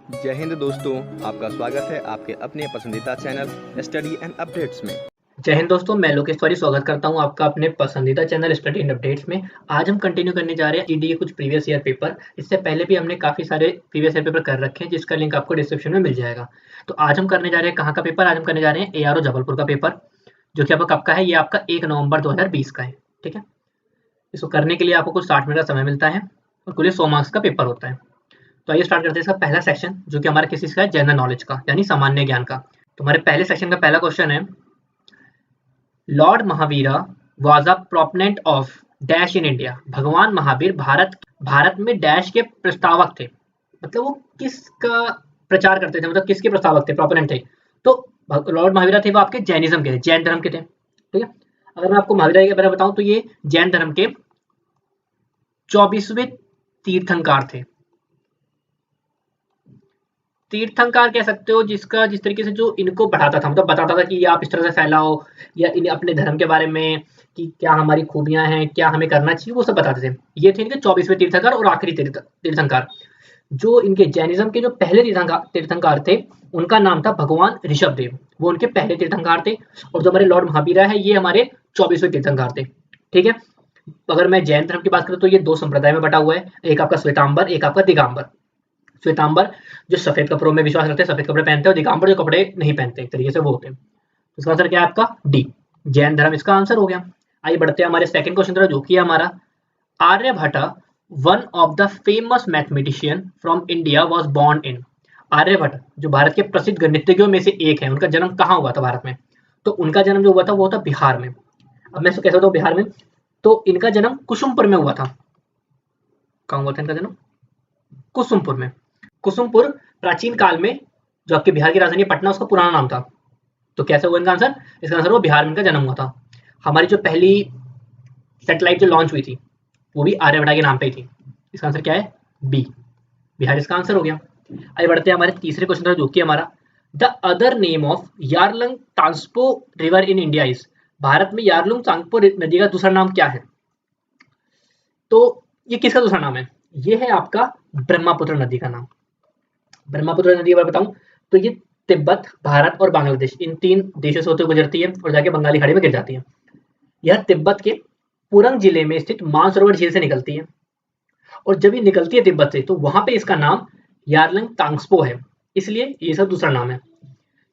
जय हिंद दोस्तों, आपका स्वागत है आपके अपने पसंदीदा चैनल स्टडी एंड अपडेट्स में। जय हिंद दोस्तों, मैं लोकेश तिवारी स्वागत करता हूं आपका अपने पसंदीदा चैनल स्टडी एंड अपडेट्स में। आज हम कंटिन्यू करने जा रहे हैं जीडीए कुछ प्रीवियस ईयर पेपर। इससे पहले भी हमने काफ़ी सारे प्रीवियस ईयर पेपर कर रखे हैं, जिसका लिंक आपको डिस्क्रिप्शन में मिल जाएगा। तो आज हम करने जा रहे हैं कहाँ का पेपर? आज हम करने जा रहे हैं एआरओ जबलपुर का पेपर, जो कि आपका कब का है? ये आपका 1 नवंबर 2020 का है। ठीक है, इसको करने के लिए आपको कुछ 60 मिनट का समय मिलता है और कुल 100 मार्क्स का पेपर होता है। तो आइए स्टार्ट करते हैं इसका पहला सेक्शन, जो कि हमारा किस चीज़ का है? जनरल नॉलेज का, यानी सामान्य ज्ञान का। तो हमारे पहले सेक्शन का पहला क्वेश्चन है, Lord Mahavira was a proponent of dash in India. भगवान महावीर भारत में डैश के प्रस्तावक थे। मतलब वो किसका प्रचार करते थे, मतलब किसके प्रस्तावक थे, प्रोपोनेंट थे? तो लॉर्ड महावीरा थे वो आपके जैनिज्म के थे, जैन धर्म के थे। ठीक है, अगर मैं आपको महावीरा के बारे में बताऊं तो ये जैन धर्म के 24वें तीर्थंकार थे। तीर्थंकार कह सकते हो जिस तरीके से जो इनको पढ़ाता था, मतलब बताता था कि आप इस तरह से फैलाओ, या इन अपने धर्म के बारे में कि क्या हमारी खूबियां हैं, क्या हमें करना चाहिए, वो सब बताते थे। ये थे इनके 24वें तीर्थंकार और आखिरी तीर्थंकार। जो इनके जैनिज्म के जो पहले तीर्थंकार थे, उनका नाम था भगवान ऋषभ देव। वो उनके पहले तीर्थंकार थे। और जो हमारे लॉर्ड महावीरा है, ये हमारे 24वें तीर्थंकार थे। ठीक है, अगर मैं जैन धर्म की बात करूँ तो ये दो संप्रदाय में बटा हुआ है, एक आपका श्वेतांबर, एक आपका दिगंबर। श्वेतांबर जो सफेद कपड़ों में विश्वास रखते हैं, सफेद कपड़े पहनते हैं, और दिगंबर जो कपड़े नहीं पहनते, एक तरीके से वो होते हैं। तो इसका आंसर क्या है आपका? डी, जैन धर्म इसका आंसर हो गया। आइए बढ़ते हैं हमारे सेकंड क्वेश्चन तरफ, जो कि है हमारा, Aryabhata one of the famous mathematician from India was born in. Aryabhata जो भारत के प्रसिद्ध गणितज्ञों में से एक है, उनका जन्म कहाँ हुआ था भारत में? तो उनका जन्म जो हुआ था वो था बिहार में। अब मैं इसको कैसे बताऊँ बिहार में? तो इनका जन्म कुसुमपुर में हुआ था। कहाँ हुआ था इनका जन्म? कुसुमपुर में। कुसुमपुर प्राचीन काल में जो आपके बिहार की राजधानी पटना, उसका पुराना नाम था। तो कैसे हुआ इनका आंसर? इसका आंसर हुआ बिहार में इनका जन्म हुआ था। हमारी जो पहली सैटेलाइट जो लॉन्च हुई थी, वो भी आर्यभट्ट के नाम पे ही थी। इसका आंसर क्या है? बी, बिहार इसका आंसर हो गया। आइए बढ़ते हैं हमारे तीसरे क्वेश्चन तरफ, जो कि हमारा, the other name of Yarlung Tsangpo river in India is. Bharat में यारलुंग तांगपो नदी का दूसरा नाम क्या है? तो ये किसका दूसरा नाम है? ये है आपका ब्रह्मपुत्र नदी का नाम। ब्रह्मपुत्र नदी के बारे में बताऊं तो ये तिब्बत, भारत और बांग्लादेश, इन तीन देशों से होते हुए गुजरती है और जाके बंगाली खाड़ी में गिर जाती है। यह तिब्बत के पुरंग जिले में स्थित मानसरोवर झील से निकलती है। और जब ये निकलती है तिब्बत से, तो वहां पे इसका नाम यारलंग तांग्सपो है, इसलिए ये सब दूसरा नाम है।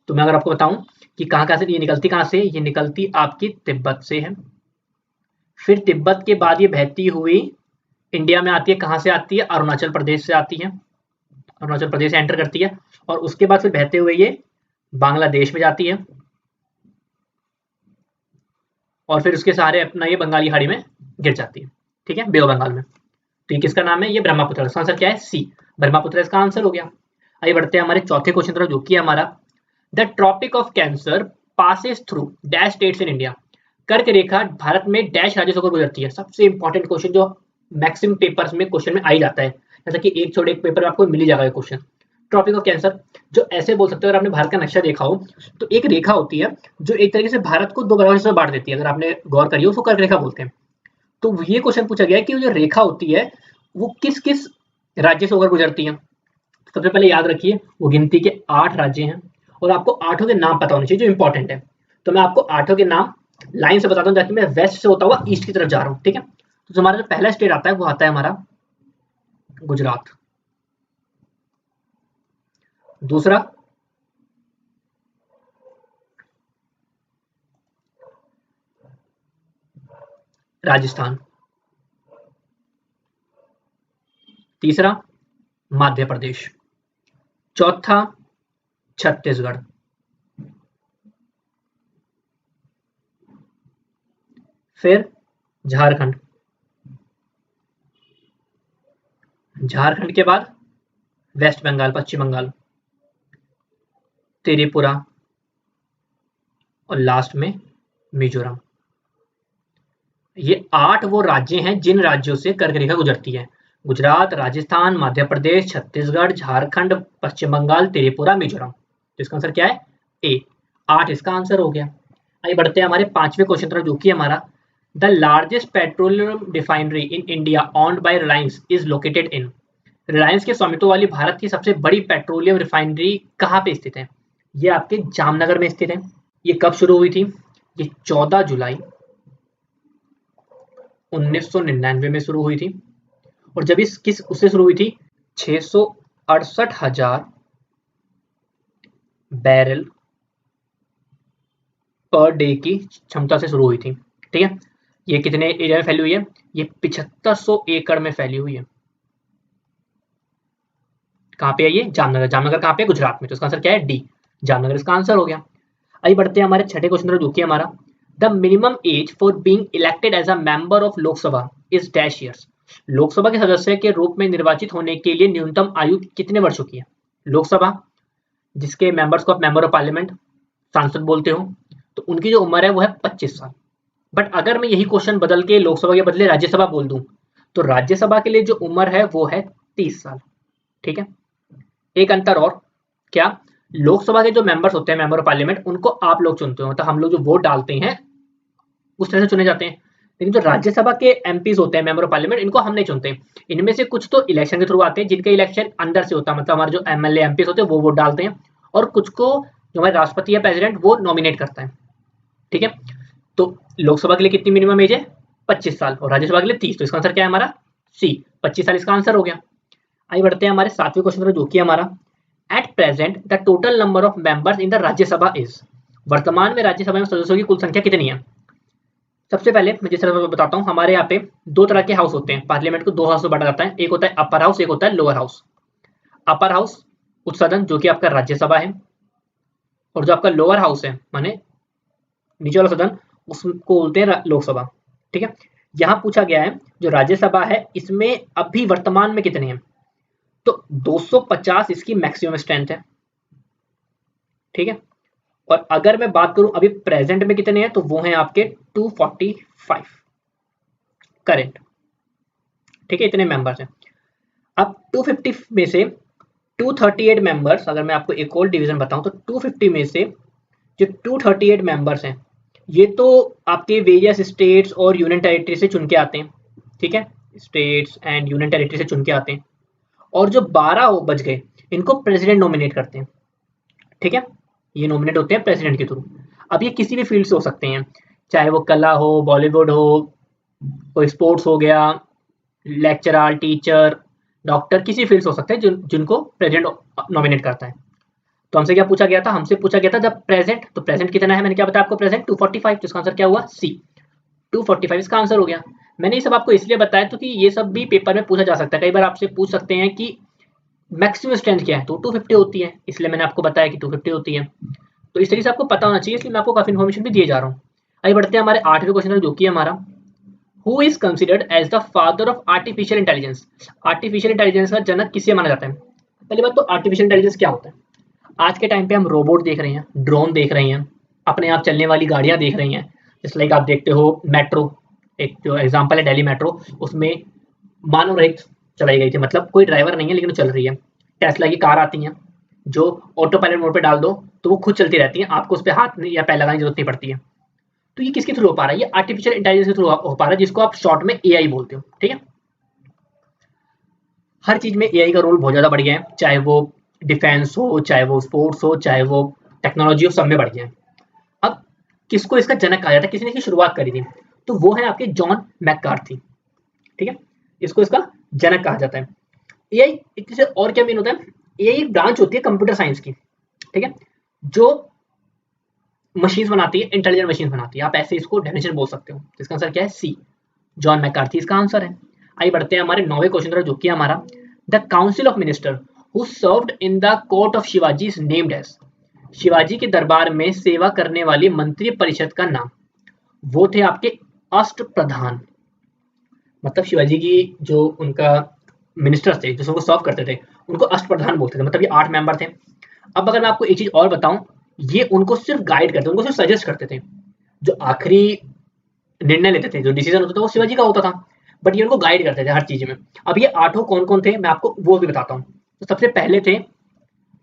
तो मैं अगर आपको बताऊं कि कहाँ से ये निकलती, कहाँ से ये निकलती, आपकी तिब्बत से है। फिर तिब्बत के बाद ये बहती हुई इंडिया में आती है। कहाँ से आती है? अरुणाचल प्रदेश से आती है, अरुणाचल प्रदेश से एंटर करती है। और उसके बाद फिर बहते हुए ये बांग्लादेश में जाती है, और फिर उसके सहारे अपना ये बंगाली खाड़ी में गिर जाती है। ठीक है, बे ऑफ बंगाल में। तो ये किसका नाम है? ये ब्रह्मपुत्र। इसका आंसर क्या है? सी, ब्रह्मपुत्र इसका आंसर हो गया। आइए बढ़ते हैं हमारे चौथे क्वेश्चन तरफ, जो कि है हमारा, the Tropic of Cancer passes through dash states in India. कर्क रेखा भारत में डैश राज्यों से होकर गुजरती है। सबसे इंपॉर्टेंट क्वेश्चन जो मैक्सिमम पेपर्स में क्वेश्चन में आ ही जाता है, जैसा कि एक छोड़े एक पेपर में आपको मिल ही जाएगा ये क्वेश्चन। ट्रॉपिक ऑफ कैंसर, जो ऐसे बोल सकते हो, अगर आपने भारत का नक्शा देखा हो तो एक रेखा होती है जो एक तरीके से भारत को दो बराबर हिस्सों में बांट देती है। अगर आपने गौर करी हो, उसको कर्क रेखा बोलते हैं। तो ये क्वेश्चन पूछा गया है कि जो रेखा होती है वो किस किस राज्य से होकर गुजरती है। सबसे पहले याद रखिए, वो गिनती के 8 राज्य हैं, और आपको आठों के नाम पता होने चाहिए जो इंपॉर्टेंट है। तो मैं आपको आठों के नाम लाइन से बताता हूँ, जाके मैं वेस्ट से होता हुआ ईस्ट की तरफ जा रहा हूँ। ठीक है, तो हमारा जो पहला स्टेट आता है वो आता है हमारा गुजरात। दूसरा राजस्थान। तीसरा मध्य प्रदेश। चौथा छत्तीसगढ़। फिर झारखंड। झारखंड के बाद वेस्ट बंगाल, पश्चिम बंगाल, त्रिपुरा, और लास्ट में मिजोरम। ये 8 वो राज्य हैं जिन राज्यों से कर्क रेखा गुजरती है। गुजरात, राजस्थान, मध्य प्रदेश, छत्तीसगढ़, झारखंड, पश्चिम बंगाल, त्रिपुरा, मिजोरम। तो इसका आंसर क्या है? ए, 8 इसका आंसर हो गया। आइए बढ़ते हैं हमारे पांचवें क्वेश्चन तरफ, जो कि हमारा, the largest petroleum refinery in India owned by Reliance is located in. Reliance के स्वामित्व वाली भारत की सबसे बड़ी पेट्रोलियम रिफाइनरी कहाँ पे स्थित है? ये आपके जामनगर में स्थित है। ये कब शुरू हुई थी? ये 14 जुलाई 1999 में शुरू हुई थी। और जब इस किस उससे शुरू हुई थी? 668,000 बैरल पर डे की क्षमता से शुरू हुई थी। ठीक है, ये कितने एरिया में फैली हुई है? ये 7500 एकड़ में फैली हुई है। कहाँ पे है ये? जामनगर। जामनगर कहाँ पे? गुजरात में। तो इसका आंसर क्या है? डी, जामनगर इसका आंसर हो गया। आइए बढ़ते हैं हमारे छठे क्वेश्चन पर, जो कि हमारा the minimum age for being elected as a member of Lok Sabha is dash years. Lok Sabha के सदस्य के रूप में निर्वाचित होने के लिए न्यूनतम आयु कितने वर्षों की है? लोकसभा, जिसके मेंबर्स को आप मेंबर ऑफ पार्लियामेंट, सांसद बोलते हो, तो उनकी जो उम्र है वो है 25 साल। बट अगर मैं यही क्वेश्चन बदल के लोकसभा के बदले राज्यसभा बोल दूं, तो राज्यसभा के लिए जो उम्र है वो है 30 साल। ठीक है, एक अंतर और, क्या? लोकसभा के जो मेंबर्स होते हैं, मेंबर ऑफ पार्लियामेंट, उनको आप लोग चुनते हो, मतलब हम लोग जो वोट डालते हैं उस तरह से चुने जाते हैं। लेकिन जो राज्यसभा के एमपीज होते हैं, मेंबर ऑफ पार्लियामेंट, इनको हम नहीं चुनते। इनमें से कुछ तो इलेक्शन के थ्रू आते हैं, जिनका इलेक्शन अंदर से होता है, मतलब हमारे जो एमएलए एमपीज होते हैं वो वोट डालते हैं, और कुछ को जो हमारे राष्ट्रपति या प्रेसिडेंट वो नॉमिनेट करता है। ठीक है, तो लोकसभा के लिए कितनी मिनिमम एज है? 25 साल, और राज्यसभा के लिए 30। तो इसका आंसर क्या है हमारा? सी, 25 साल इसका आंसर हो गया। आइए बढ़ते हैं हमारे सातवें क्वेश्चन पर, जो कि हमारा at present the total number of members in the Rajya Sabha is. वर्तमान में राज्यसभा में सदस्यों की कुल संख्या कितनी है? सबसे पहले मैं जिस तरह बताता हूँ, हमारे यहाँ पे दो तरह के हाउस होते हैं। पार्लियामेंट को दो हाउस में बांटा जाता है, एक होता है अपर हाउस, एक होता है लोअर हाउस। अपर हाउस उच्च सदन, जो कि आपका राज्यसभा है, और जो आपका लोअर हाउस है माने नीचे वाला सदन, उसको बोलते हैं लोकसभा। ठीक है, यहाँ पूछा गया है जो राज्यसभा है इसमें अभी वर्तमान में कितने हैं? तो 250 इसकी मैक्सिमम स्ट्रेंथ है। ठीक है, और अगर मैं बात करूं अभी प्रेजेंट में कितने हैं, तो वो हैं आपके 245 करेंट। ठीक है, इतने मेंबर्स हैं। अब 250 में से 238 मेंबर्स, अगर मैं आपको एक और डिवीजन बताऊं, तो 250 में से जो 238 मेंबर्स हैं, ये तो आपके वेरियस स्टेट्स और यूनियन टेरिटरी से चुन के आते हैं। ठीक है, स्टेट्स एंड यूनियन टेरिटरी से चुन के आते हैं, और जो 12 बच गए इनको प्रेसिडेंट नॉमिनेट करते हैं। ठीक है, ये नॉमिनेट होते हैं प्रेसिडेंट के थ्रू। अब ये किसी भी फील्ड से हो सकते हैं, चाहे वो कला हो, बॉलीवुड हो, कोई स्पोर्ट्स हो गया, लेक्चरर, टीचर, डॉक्टर, किसी फील्ड से हो सकते हैं जिनको प्रेसिडेंट नॉमिनेट करता है। तो हमसे क्या पूछा गया था? हमसे पूछा गया था जब प्रेजेंट, तो प्रेजेंट कितना है? मैंने क्या बताया आपको? प्रेजेंट 245। तो इसका आंसर क्या हुआ? सी, 245 इसका आंसर हो गया। मैंने ये सब आपको इसलिए बताया तो कि ये सब भी पेपर में पूछा जा सकता है। कई बार आपसे पूछ सकते हैं कि मैक्सिमम स्ट्रेंथ क्या है, तो 250 होती है, इसलिए मैंने आपको बताया कि 250 होती है। तो इस तरीके से आपको पता होना चाहिए, इसलिए मैं आपको काफी इन्फॉर्मेशन भी दिए जा रहा हूँ। आइए बढ़ते हैं हमारे आठवें क्वेश्चन, जो कि हमारा who is considered as the father of artificial intelligence. Artificial intelligence का जनक किसे माना जाता है? पहली बात तो आर्टिफिशियल इंटेलिजेंस क्या होता है? आज के टाइम पे हम रोबोट देख रहे हैं, ड्रोन देख रहे हैं, अपने आप चलने वाली गाड़ियां देख रही हैं। जैसे लाइक आप देखते हो मेट्रो, एक जो एग्जांपल है दिल्ली मेट्रो, उसमें मानव रहित चलाई गई थी, मतलब कोई ड्राइवर नहीं है लेकिन वो चल रही है। टेस्ला की कार आती हैं जो ऑटो पायलट मोड पे डाल दो तो वो खुद चलती रहती हैं, आपको उस पर हाथ या पैर लगाने की जरूरत नहीं पड़ती है। तो ये किसके थ्रू हो पा रहा है? ये आर्टिफिशियल इंटेलिजेंस के थ्रू हो पा रहा है, जिसको आप शॉर्ट में एआई बोलते हो। ठीक है, हर चीज में एआई का रोल बहुत ज्यादा बढ़ गया है, चाहे वो डिफेंस हो, चाहे वो स्पोर्ट्स हो, चाहे वो टेक्नोलॉजी हो, सब में बढ़ गया है। अब किसको इसका जनक कहा जाता है, किसने इसकी शुरुआत करी थी? तो वो है आपके जॉन मैककार्थी। ठीक है, इसको इसका जनक कहा जाता है। एआई इससे और क्या मीन होता है? एआई एक ब्रांच होती है कंप्यूटर साइंस की। ठीक है, जो मशीन बनाती है, इंटेलिजेंट मशीन बनाती है, आप ऐसे इसको डेफिनेशन बोल सकते हो। इसका आंसर क्या है? सी, जॉन मैककार्थी इसका आंसर है। आइए बढ़ते हैं हमारे 9वें क्वेश्चन पर, जो कि हमारा the council of minister who served in the court of Shivaji is named as. Shivaji के दरबार में सेवा करने वाली मंत्री परिषद का नाम, वो थे आपके अष्ट प्रधान। मतलब शिवाजी की जो उनका मिनिस्टर्स थे जो उनको सर्व करते थे, उनको अष्ट प्रधान बोलते थे, मतलब ये 8 मेंबर थे। अब अगर मैं आपको एक चीज और बताऊं, ये उनको सिर्फ गाइड करते, उनको सिर्फ सजेस्ट करते थे। जो आखिरी निर्णय लेते थे, जो डिसीजन होता था, वो शिवाजी का होता था, बट ये उनको गाइड करते थे हर चीज में। अब ये 8 कौन कौन थे मैं आपको वो भी बताता हूँ। तो सबसे पहले थे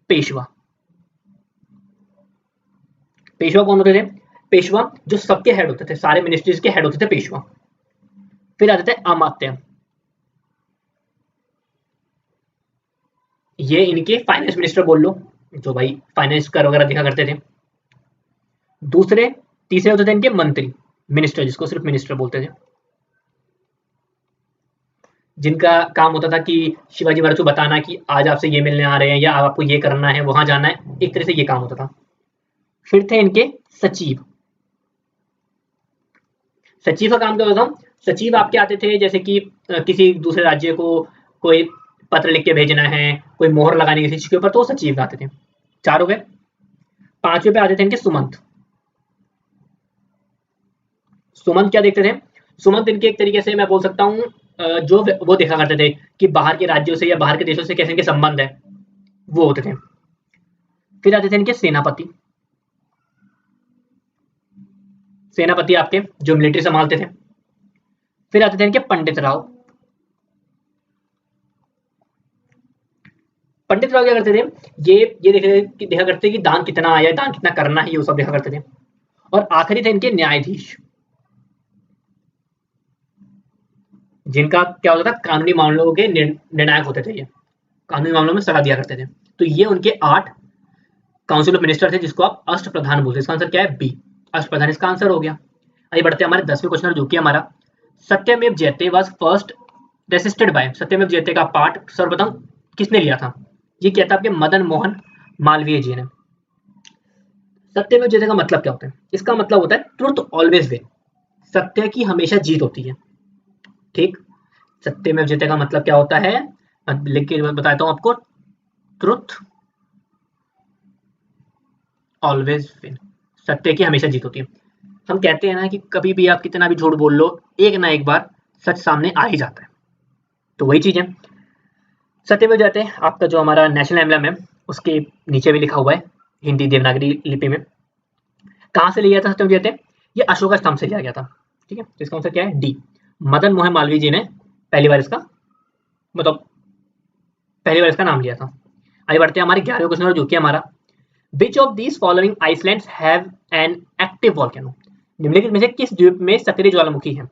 पेशवा। पेशवा कौन होते थे? पेशवा जो सबके हेड होते थे, सारे मिनिस्ट्रीज के हेड होते थे पेशवा। फिर आते थे अमात्य। ये इनके फाइनेंस मिनिस्टर बोल लो, जो भाई फाइनेंस कर वगैरह देखा करते थे। दूसरे तीसरे होते थे इनके मंत्री, मिनिस्टर, जिसको सिर्फ मिनिस्टर बोलते थे, जिनका काम होता था कि शिवाजी महाराज को बताना कि आज आपसे ये मिलने आ रहे हैं या आपको ये करना है, वहां जाना है, एक तरह से ये काम होता था। फिर थे इनके सचिव। सचिव का काम क्या होता था? सचिव आपके आते थे जैसे कि किसी दूसरे राज्य को कोई पत्र लिख के भेजना है, कोई मोहर लगानी किसी चीज के ऊपर, तो वो सचिव आते थे। 4 हो गए। 5वें पे आते थे इनके सुमंत। सुमंत क्या देखते थे? सुमंत इनके एक तरीके से मैं बोल सकता हूँ जो वो देखा करते थे कि बाहर के राज्यों से या बाहर के देशों से कैसे इनके संबंध है, वो होते थे। फिर आते थे इनके सेनापति। सेनापति आपके जो मिलिट्री संभालते थे। फिर आते थे इनके पंडित राव। पंडित राव क्या करते थे? ये देखा करते थे कि दान कितना आया है, दान कितना करना है, ये सब देखा करते थे। और आखिरी थे इनके न्यायाधीश, जिनका क्या होता था, कानूनी मामलों के निर्णायक होते थे। ये कानूनी मामलों में सलाह दिया करते थे। तो ये उनके 8 काउंसिल ऑफ मिनिस्टर थे, जिसको आप अष्ट प्रधान बोलते हैं। इसका आंसर क्या है? बी, अष्ट प्रधान इसका आंसर हो गया। आइए बढ़ते हैं हमारे 10वें क्वेश्चन, जो कि हमारा सत्यमेव जयते वाज फर्स्ट रेसिस्टेड बाय। सत्यमेव जयते का पाठ सर्वप्रथम किसने लिया था? ये किया था आपके मदन मोहन मालवीय जी ने। सत्यमेव जयते का मतलब क्या होता है? इसका मतलब होता है ट्रुथ ऑलवेज विन, सत्य की हमेशा जीत होती है। ठीक, सत्यमेव जयते का मतलब क्या होता है, लिख के बताता हूं आपको। ट्रुथ ऑलवेज विन, सत्य की हमेशा जीत होती है। हम कहते हैं ना कि कभी भी आप कितना भी झूठ बोल लो, एक ना एक बार सच सामने आ ही जाता है। तो वही चीज है। सत्यमेव जयते आपका जो हमारा नेशनल एम्बलम है, उसके नीचे भी लिखा हुआ है हिंदी देवनागरी लिपि में। कहाँ से लिया था सत्यमेव जयते? ये अशोका स्तंभ से लिया गया था। ठीक है, तो इसका आंसर क्या है? डी, मदन मोहन मालवीय जी ने पहली बार इसका मतलब पहली बार इसका नाम लिया था। आगे बढ़ते हैं हमारे 11वें क्वेश्चन, जो कि हमारा which of these following islands have an active volcano. निम्नलिखित में से किस द्वीप में सक्रिय ज्वालामुखी है?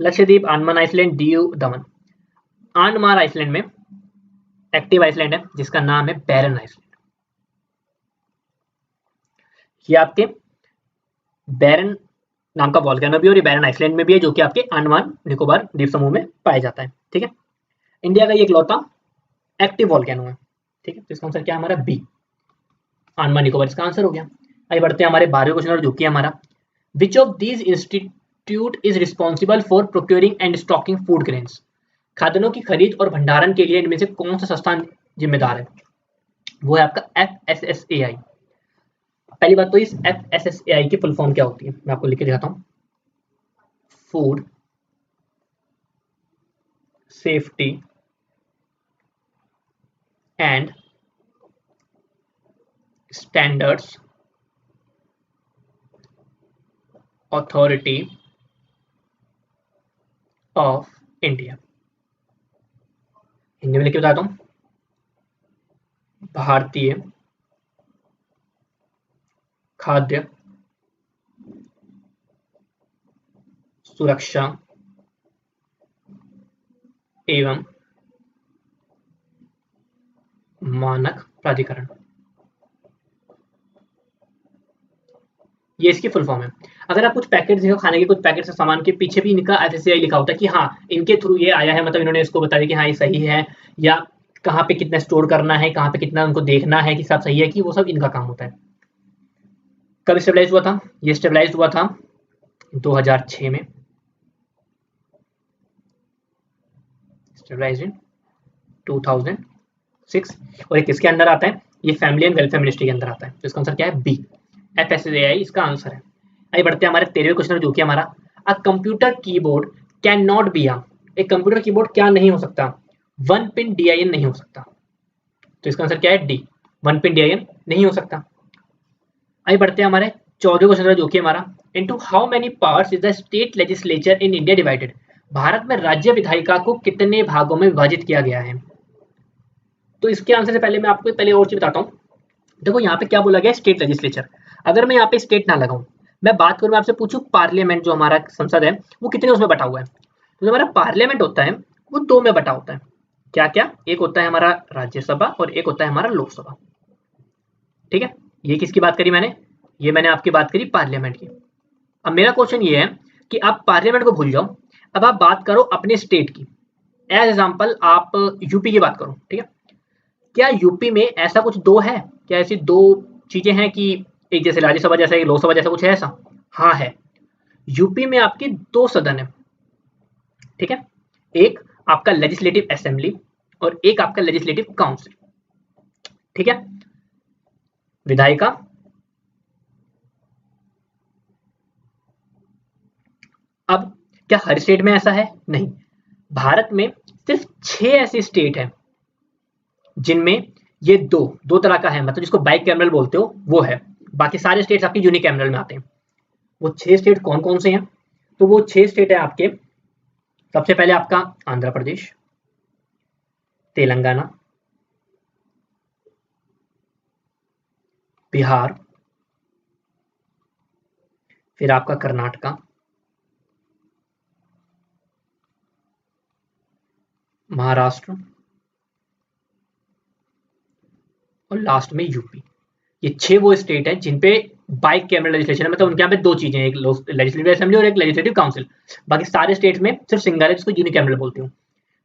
लक्षद्वीप, अंडमान आइसलैंड, दीव, दमन। अंडमान आइसलैंड में एक्टिव आइसलैंड है, जिसका नाम है बैरन आइसलैंड। ये आपके बैरन नाम का वॉल्केनो भी और ये बैरन आइसलैंड में भी है, जो कि आपके अंडमान निकोबार द्वीप समूह में पाया जाता है। ठीक है, इंडिया का ये इकलौता एक्टिव वॉल्केनो है। ठीक है, तो इसका आंसर क्या है हमारा? बी, अंडमान निकोबार इसका आंसर हो गया। आगे बढ़ते हैं हमारे 12वें क्वेश्चन, जो कि हमारा which of these institute is responsible for procuring and stocking food grains. खाद्यान्नों की खरीद और भंडारण के लिए इनमें से कौन सा संस्थान जिम्मेदार है? वो है आपका FSSAI। पहली बात तो इस FSSAI की फुल फॉर्म क्या होती है, मैं आपको लिख के दिखाता हूँ। Food safety and standards authority of India. Hindi में लिख के बताता हूँ। भारतीय खाद्य सुरक्षा एवं मानक प्राधिकरण, ये इसकी फुल फॉर्म है। अगर आप कुछ पैकेट देखो खाने के, कुछ पैकेट से सामान के पीछे भी इनका FSSAI लिखा होता है कि हाँ इनके थ्रू ये आया है, मतलब इन्होंने इसको बताया कि हाँ ये सही है, या कहाँ पे कितना स्टोर करना है, कहाँ पे कितना उनको देखना है कि सब सही है, कि वो सब इनका काम होता है। कब स्टेबलाइज हुआ था? ये स्टेबलाइज हुआ था 2006 में। स्टेबलाइज इन 2006। और ये किसके अंदर आता है? ये फैमिली एंड वेलफेयर मिनिस्ट्री के अंदर आता है। तो इसका आंसर क्या है? बी, FSSAI इसका आंसर है। आइए बढ़ते हैं हमारे 13वें क्वेश्चन, जो कि हमारा a computer keyboard can not be एक कंप्यूटर कीबोर्ड क्या नहीं हो सकता? 1 पिन DIN नहीं हो सकता। तो इसका आंसर क्या है? डी, 1 पिन DIN नहीं हो सकता। आइए बढ़ते हैं हमारे 14वें क्वेश्चन, जो कि हमारा into how many parts is the state legislature in India divided. Bharat में राज्य विधायिका को कितने भागों में विभाजित किया गया है? तो इसके आंसर से पहले मैं आपको पहले और चीज बताता हूँ। देखो यहाँ पे क्या बोला गया, स्टेट लेजिस्लेचर। अगर मैं यहाँ पे स्टेट ना लगाऊं, मैं बात करूं, मैं आपसे पूछूं पार्लियामेंट जो हमारा संसद है वो कितने उसमें बटा हुआ है, तो जो हमारा पार्लियामेंट होता है वो 2 में बटा होता है। क्या क्या, एक होता है हमारा राज्यसभा और एक होता है हमारा लोकसभा। ठीक है, ये किसकी बात करी मैंने, ये मैंने आपकी बात करी पार्लियामेंट की। अब मेरा क्वेश्चन ये है कि आप पार्लियामेंट को भूल जाओ, अब आप बात करो अपने स्टेट की। एज एग्जाम्पल आप यूपी की बात करो, ठीक है। क्या यूपी में ऐसा कुछ दो है, क्या ऐसी दो चीजें हैं कि एक जैसे राज्यसभा जैसा एक लोकसभा जैसा कुछ है ऐसा? हाँ है। यूपी में आपकी दो सदन है, ठीक है। एक आपका लेजिस्लेटिव असेंबली और एक आपका लेजिस्लेटिव काउंसिल, ठीक है, विधायिका। अब क्या हर स्टेट में ऐसा है? नहीं। भारत में सिर्फ 6 ऐसे स्टेट हैं जिनमें ये दो दो तरह का है, मतलब जिसको बाइक कैमरल बोलते हो वो है। बाकी सारे स्टेट्स आपके यूनिकैमरल में आते हैं। वो 6 स्टेट कौन कौन से हैं? तो वो 6 स्टेट है आपके, सबसे पहले आपका आंध्र प्रदेश, तेलंगाना, बिहार, फिर आपका कर्नाटका, महाराष्ट्र और लास्ट में यूपी। ये 6 वो स्टेट है जिन पे बाइक कैमरल लेजिस्लेशन है, मतलब उनके यहाँ पे दो चीजें हैं, एक लेजिस्लेटिव असेंबली और एक लेजिस्लेटिव काउंसिल। बाकी सारे स्टेट्स में सिर्फ सिंगल है जिसको यूनिकैमरल बोलते हो।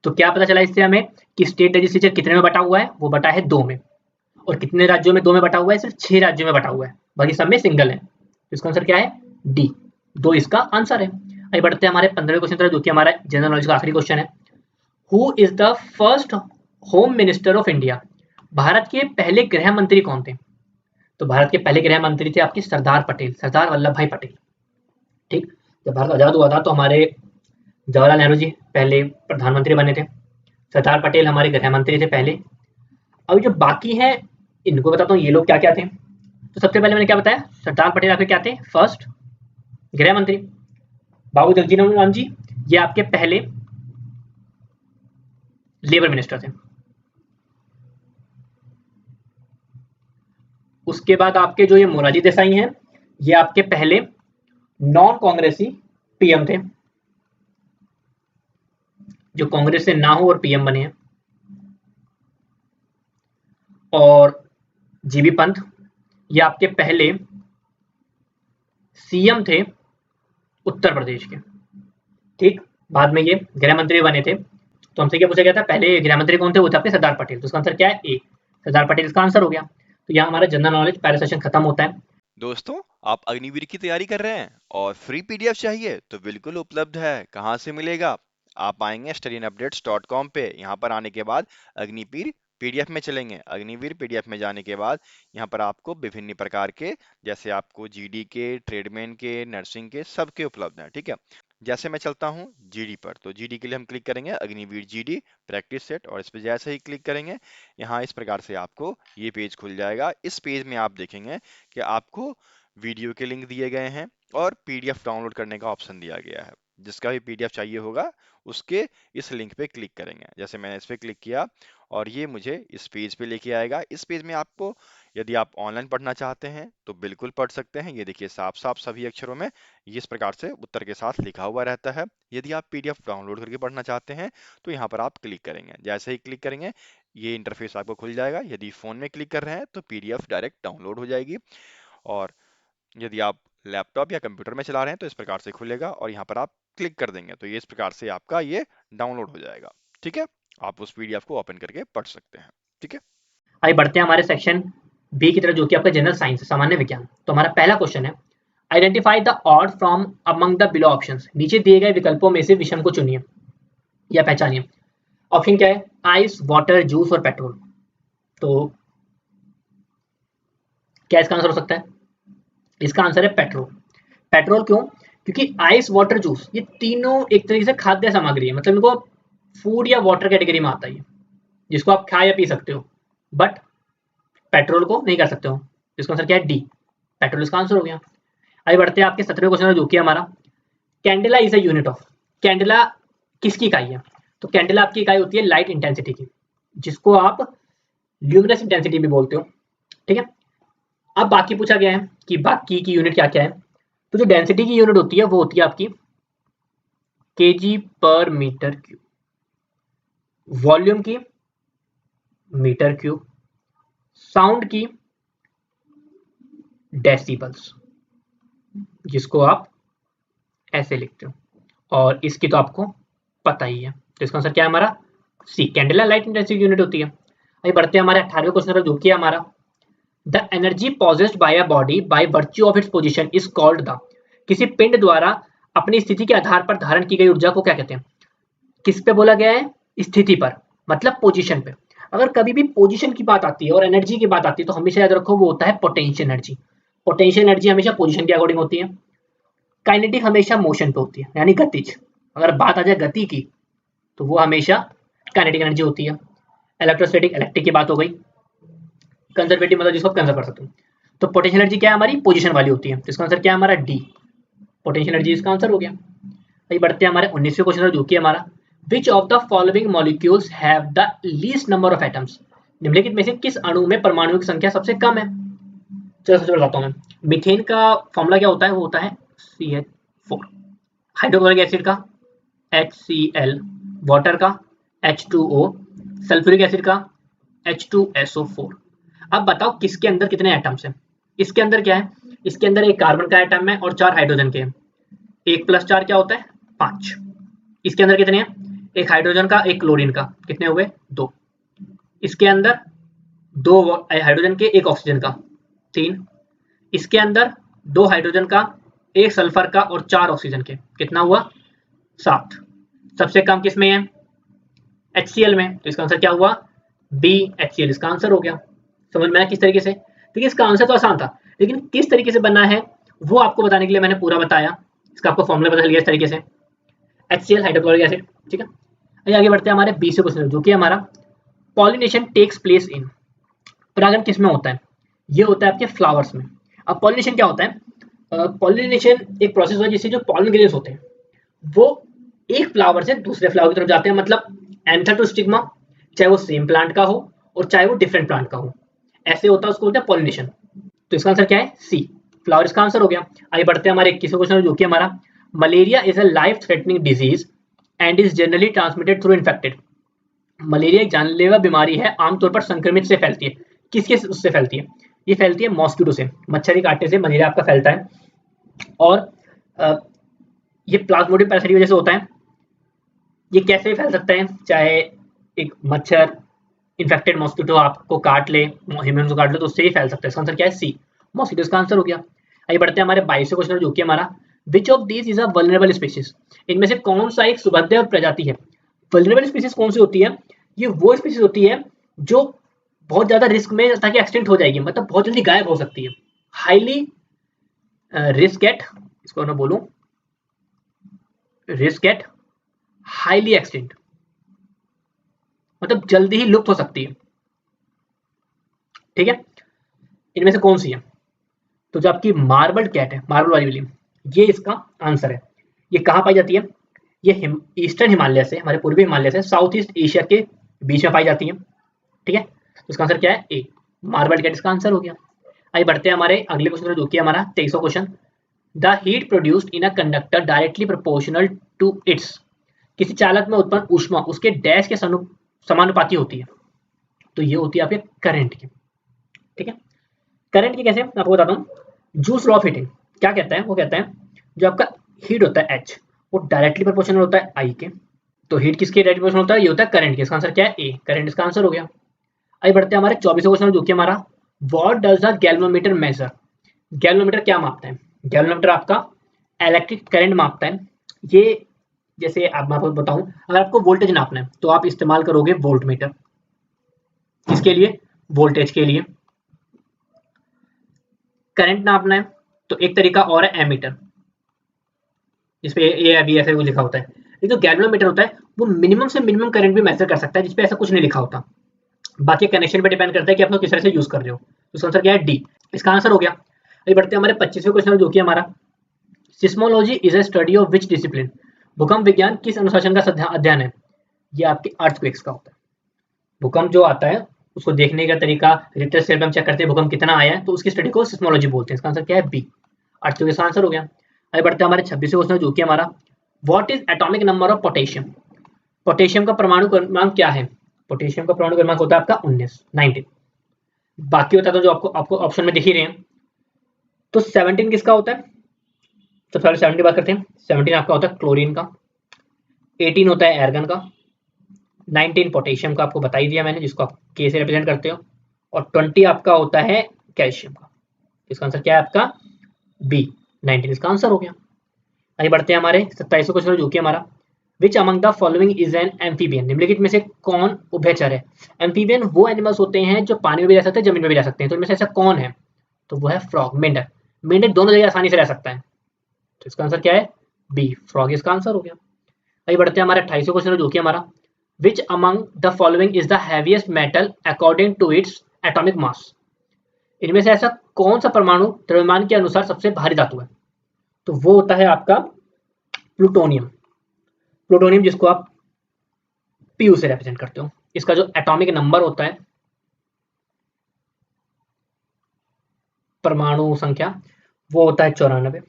तो क्या पता चला इससे हमें कि स्टेट लेजिस्लेचर कितने में बटा हुआ है? वो बटा है 2 में। और कितने राज्यों में 2 में बटा हुआ है? सिर्फ 6 राज्यों में बटा हुआ है, बाकी सब में सिंगल है। तो इसका आंसर क्या है? डी, 2 इसका आंसर है। आइए बढ़ते हैं हमारे 15वें क्वेश्चन तरफ, जो कि हमारा जनरल नॉलेज का आखिरी क्वेश्चन है। Who is the first home minister of India? Bharat के पहले गृह मंत्री कौन थे? तो भारत के पहले गृह मंत्री थे आपके सरदार पटेल, सरदार वल्लभ भाई पटेल। ठीक, जब भारत आजाद हुआ था तो हमारे जवाहरलाल नेहरू जी पहले प्रधानमंत्री बने थे, सरदार पटेल हमारे गृह मंत्री थे पहले। अब जो बाकी हैं इनको बताता हूँ ये लोग क्या क्या थे। तो सबसे पहले मैंने क्या बताया, सरदार पटेल आपके क्या थे? फर्स्ट गृह मंत्री। बाबू जगजीवन राम जी ये आपके पहले लेबर मिनिस्टर थे। उसके बाद आपके जो ये मोरारजी देसाई हैं ये आपके पहले नॉन कांग्रेसी पीएम थे, जो कांग्रेस से ना हो और पीएम बने हैं। और जीबी पंत ये आपके पहले सीएम थे उत्तर प्रदेश के। ठीक, बाद में ये गृह मंत्री बने थे। तो हमसे क्या पूछा गया था, पहले गृह मंत्री कौन थे? वो थे आपके सरदार पटेल। तो इसका आंसर क्या है? ए, सरदार पटेल इसका आंसर हो गया। तो यहाँ हमारा जनरल नॉलेज पहला सेशन खत्म होता है। दोस्तों, आप अग्निवीर की तैयारी कर रहे हैं और फ्री पीडीएफ चाहिए तो बिल्कुल उपलब्ध है। कहाँ से मिलेगा? आप आएंगे studyandupdates.com पे। यहाँ पर आने के बाद अग्निवीर पीडीएफ में चलेंगे। अग्निवीर पीडीएफ में जाने के बाद यहाँ पर आपको विभिन्न प्रकार के, जैसे आपको जीडी के, ट्रेडमैन के, नर्सिंग के, सबके उपलब्ध हैं। ठीक है, जैसे मैं चलता हूँ जीडी पर, तो जीडी के लिए हम क्लिक करेंगे अग्निवीर जीडी प्रैक्टिस सेट, और इस पर जैसे ही क्लिक करेंगे यहाँ इस प्रकार से आपको ये पेज खुल जाएगा। इस पेज में आप देखेंगे कि आपको वीडियो के लिंक दिए गए हैं और पीडीएफ डाउनलोड करने का ऑप्शन दिया गया है। जिसका भी पीडीएफ चाहिए होगा उसके इस लिंक पे क्लिक करेंगे। जैसे मैंने इस पे क्लिक किया और ये मुझे इस पेज पे लेके आएगा। इस पेज में आपको, यदि आप ऑनलाइन पढ़ना चाहते हैं तो बिल्कुल पढ़ सकते हैं। ये देखिए साफ साफ सभी अक्षरों में ये इस प्रकार से उत्तर के साथ लिखा हुआ रहता है। यदि आप पीडीएफ डाउनलोड करके पढ़ना चाहते हैं तो यहाँ पर आप क्लिक करेंगे। जैसे ही क्लिक करेंगे ये इंटरफेस आपको खुल जाएगा। यदि फ़ोन में क्लिक कर रहे हैं तो पीडीएफ डायरेक्ट डाउनलोड हो जाएगी, और यदि आप लैपटॉप या कंप्यूटर में चला रहे हैं तो इस प्रकार से खुलेगा और यहाँ पर आप क्लिक कर देंगे तो ये इस प्रकार से आपका ये डाउनलोड हो जाएगा। ठीक है, आप उस पीडीएफ को ओपन करके पढ़ सकते हैं। ठीक है, आइए बढ़ते हैं हमारे सेक्शन बी की तरफ, जो कि आपका जनरल साइंस है, सामान्य विज्ञान। तो हमारा पहला क्वेश्चन है, identify the odd from among the below options. नीचे दिए गए विकल्पों में से विषम को चुनिए या पहचानिए। ऑप्शन क्या है? आइस, वाटर, जूस और पेट्रोल। तो क्या इसका आंसर हो सकता है? इसका आंसर है पेट्रोल। पेट्रोल क्यों? क्योंकि आइस, वाटर, जूस ये तीनों एक तरीके से खाद्य सामग्री है, मतलब इनको फूड या वाटर कैटेगरी में आता है, जिसको आप खा या पी सकते हो, बट पेट्रोल को नहीं कर सकते हो। इसका आंसर क्या है? डी, पेट्रोल इसका आंसर हो गया। आइए बढ़ते हैं आपके 17वें क्वेश्चन, जो कि हमारा candela is a unit of. Candela किसकी इकाई है? तो कैंडेला आपकी इकाई होती है लाइट इंटेंसिटी की, जिसको आप ल्यूमिनस इंटेंसिटी भी बोलते हो। ठीक है, अब बाकी पूछा गया है कि बाकी की यूनिट क्या क्या है। तो जो डेंसिटी की यूनिट होती है वो होती है आपकी केजी पर मीटर क्यूब। वॉल्यूम की मीटर क्यूब, साउंड की डेसिबल्स, जिसको आप ऐसे लिखते हो, और इसकी तो आपको पता ही है। तो इसका आंसर क्या है हमारा? सी, कैंडला लाइट इंटेंसिटी यूनिट होती है। अभी बढ़ते हैं हमारे 18वें क्वेश्चन जो कि हमारा the energy possessed by a body by virtue of its position is called the, किसी पिंड द्वारा अपनी स्थिति के आधार पर धारण की गई ऊर्जा को क्या कहते हैं? किस पे बोला गया है? स्थिति पर, मतलब पोजीशन पे। अगर कभी भी पोजीशन की बात आती है और एनर्जी की बात आती है तो हमेशा याद रखो वो होता है पोटेंशियल एनर्जी। पोटेंशियल एनर्जी हमेशा पोजीशन के अकॉर्डिंग होती है। काइनेटिक हमेशा मोशन पे होती है, यानी गतिज। अगर बात आ जाए गति की तो वो हमेशा काइनेटिक एनर्जी होती है। इलेक्ट्रोस्टैटिक, इलेक्ट्रिक की बात हो गई। कंजर्वेटिव मतलब जिसको कंजर्व कर सकते हो। तो पोटेंशियल एनर्जी क्या है हमारी? पोजीशन वाली होती है। तो इसका आंसर क्या है हमारा? डी, पोटेंशियल एनर्जी इसका आंसर हो गया। अभी बढ़ते हैं हमारे 19वें क्वेश्चन जो कि हमारा which of the following molecules have the least number of atoms, निम्नलिखित में से किस अणु में परमाणुओं की संख्या सबसे कम है? चलो सबसे बताता हूँ मैं। मीथेन का फॉर्मूला क्या होता है? वो होता है CH4, हाइड्रोक्लोरिक एसिड का HCl, वाटर का H2O, सल्फ्यूरिक एसिड का H2SO4। अब बताओ किसके अंदर कितने एटम्स हैं? इसके अंदर क्या है? इसके अंदर एक कार्बन का एटम है और 4 हाइड्रोजन के हैं। 1 + 4 क्या होता है? 5। इसके अंदर कितने हैं? एक हाइड्रोजन का, एक क्लोरीन का, कितने हुए? 2। इसके अंदर 2 हाइड्रोजन के, एक ऑक्सीजन का, 3। इसके अंदर 2 हाइड्रोजन का, एक सल्फर का और 4 ऑक्सीजन के, कितना हुआ? 7। सबसे कम किस में है? HCl में। तो इसका आंसर क्या हुआ? B, HCl इसका आंसर हो गया। समझ में आया किस तरीके से? देखिए इसका आंसर तो आसान था, लेकिन किस तरीके से बनना है वो आपको बताने के लिए मैंने पूरा बताया। इसका आपको फॉर्मूला बदल गया इस तरीके से, HCl हाइड्रोक्लोरिक एसिड। ठीक है, आगे बढ़ते हैं हमारे 20वें क्वेश्चन जो कि हमारा पॉलिनेशन टेक्स प्लेस इन, परागण किस में होता है? ये होता है आपके फ्लावर्स में। अब पॉलिनेशन क्या होता है? पॉलिनेशन एक प्रोसेस है जिससे जो पॉलन ग्रेन्स होते हैं वो एक फ्लावर से दूसरे फ्लावर की तरफ जाते हैं, मतलब एंथर टू स्टिग्मा, चाहे वो सेम प्लांट का हो और चाहे वो डिफरेंट प्लांट का हो, ऐसे होता है, उसको बोलते हैं पॉलिनेशन। तो इसका आंसर क्या है? सी, फ्लावर इसका आंसर हो गया। आगे बढ़ते हैं हमारे 21वें क्वेश्चन जो कि हमारा malaria is a life threatening disease and is generally transmitted through infected. Malaria एक जानलेवा बीमारी है, आमतौर पर संक्रमित से फैलती है। किसके उससे फैलती है? ये फैलती है मॉस्किटो से, मच्छर के काटने से मलेरिया आपका फैलता है। और ये प्लाज्मोडियम पैरासाइट की वजह से होता है। ये कैसे फैल सकता है? चाहे एक मच्छर, इन्फेक्टेड मॉस्किटो आपको काट ले, ह्यूमन को काट ले, तो उससे ही फैल सकता है। इसका आंसर क्या है? सी, मॉस्किटो इसका आंसर हो गया। आगे बढ़ते हैं हमारे 22वें क्वेश्चन जो कि हमारा which of these is a vulnerable species, इनमें से कौन सा एक सुभद्य प्रजाति है? वल्नरेबल स्पीशीज कौन सी होती है? ये वो स्पीशीज होती है जो बहुत ज्यादा रिस्क में ताकि एक्सटिंक्ट हो जाएगी, मतलब बहुत जल्दी गायब हो सकती है। हाईली रिस्क एट, इसको मैं बोलूं रिस्क एट हाईली एक्सटिंक्ट, मतलब जल्दी ही लुप्त हो सकती है। ठीक है, इनमें से कौन सी है? तो जो आपकी मार्बल कैट है, मार्बल वाली वाली, ये इसका आंसर है। ये कहाँ पाई जाती है? ये ईस्टर्न हिमालय से, हमारे पूर्वी हिमालय से साउथ ईस्ट एशिया के बीच में पाई जाती है। ठीक है, तो इसका आंसर क्या है? ए, मार्बल कैट इसका आंसर हो गया। आइए बढ़ते हैं हमारे अगले क्वेश्चन जो कि हमारा 23वां question the heat produced in a conductor directly proportional to its, किसी चालक में उत्पन्न ऊष्मा उसके डैश के समानुपाती होती है। तो ये होती है आपके करंट की। ठीक है, करंट की कैसे मैं आपको बताता हूँ। जूस लॉ ऑफ हीटिंग क्या कहता है? वो कहता है जो आपका हीट होता है H, वो डायरेक्टली प्रोपोर्शनल होता है I के। तो हीट किसके डायरेक्टली प्रोपोर्शनल होता है? ये होता है करंट के। इसका आंसर क्या है? ए, करंट इसका आंसर हो गया। आइए बढ़ते हैं हमारे 24वें क्वेश्चन जो कि हमारा what does the galvanometer measure, galvanometer क्या मापता है? गैल्वेनोमीटर आपका इलेक्ट्रिक करंट मापता है। ये जैसे आप मैं आपको बताऊं, अगर आपको वोल्टेज नापना है तो आप इस्तेमाल करोगे वोल्टमीटर। किसके लिए? वोल्टेज के लिए। करंट नापना है तो एक तरीका और है एमीटर, जिसपे ए बी ऐसे लिखा होता है। ये जो गैल्वेनोमीटर होता है वो मिनिमम से मिनिमम करंट भी मेजर कर सकता है, जिसपे ऐसा कुछ नहीं लिखा होता। बाकी कनेक्शन पे डिपेंड करता है कि आप लोग किस तरह से यूज कर रहे हो। तो इसका आंसर क्या है? डी, इसका आंसर हो गया। अभी बढ़ते हैं हमारे 25वें क्वेश्चन जो कि हमारा seismology is a study of which discipline, भूकंप विज्ञान किस अनुशासन का अध्ययन है? ये आपके अर्थक्वेक्स का होता है। भूकंप जो आता है उसको देखने का तरीका, रिक्टर स्केल पे हम चेक करते हैं भूकंप कितना आया है, तो उसकी स्टडी को सिस्मोलॉजी बोलते हैं। इसका आंसर क्या है? बी, अर्थक्वेक्स का आंसर हो गया। आगे बढ़ते हैं हमारे 26वें क्वेश्चन जो कि हमारा what is atomic number of potassium, potassium का परमाणु क्रमांक क्या है? पोटेशियम का परमाणु क्रमांक होता है आपका 19। बाकी होता है तो जो आपको ऑप्शन में दिख ही रहे हैं। तो 17 किसका होता है? सबसे पहले 17 की बात करते हैं। 17 आपका होता है क्लोरीन का, 18 होता है एर्गन का, 19 पोटेशियम का आपको बता ही दिया मैंने, जिसको आप के से रिप्रेजेंट करते हो, और 20 आपका होता है कैल्शियम का। इसका आंसर क्या है आपका? बी, 19 इसका आंसर हो गया। आगे बढ़ते हैं हमारे 27 क्वेश्चन, जो कि हमारा which among the following is an amphibian. निम्नलिखित में से कौन उभयचर है? एम्फीबियन वो एनिमल्स होते हैं जो पानी में भी रह सकते हैं, जमीन में भी रह सकते हैं। तो इनमें से ऐसा कौन है? तो वो है फ्रॉग, मेंढक। मेंढक दोनों जगह आसानी से रह सकता है, तो इसका आंसर क्या है? बी, फ्रॉग इसका आंसर हो गया। आगे बढ़ते हैं हमारे 28 क्वेश्चन, जो कि हमारा which among the following is the heaviest metal according to its atomic mass. इनमें से ऐसा कौन सा परमाणु द्रव्यमान के अनुसार सबसे भारी धातु है? तो वो होता है आपका प्लूटोनियम। प्लूटोनियम जिसको आप पीयू से रिप्रेजेंट करते हो। इसका जो एटॉमिक नंबर होता है, परमाणु संख्या, वो होता है 94।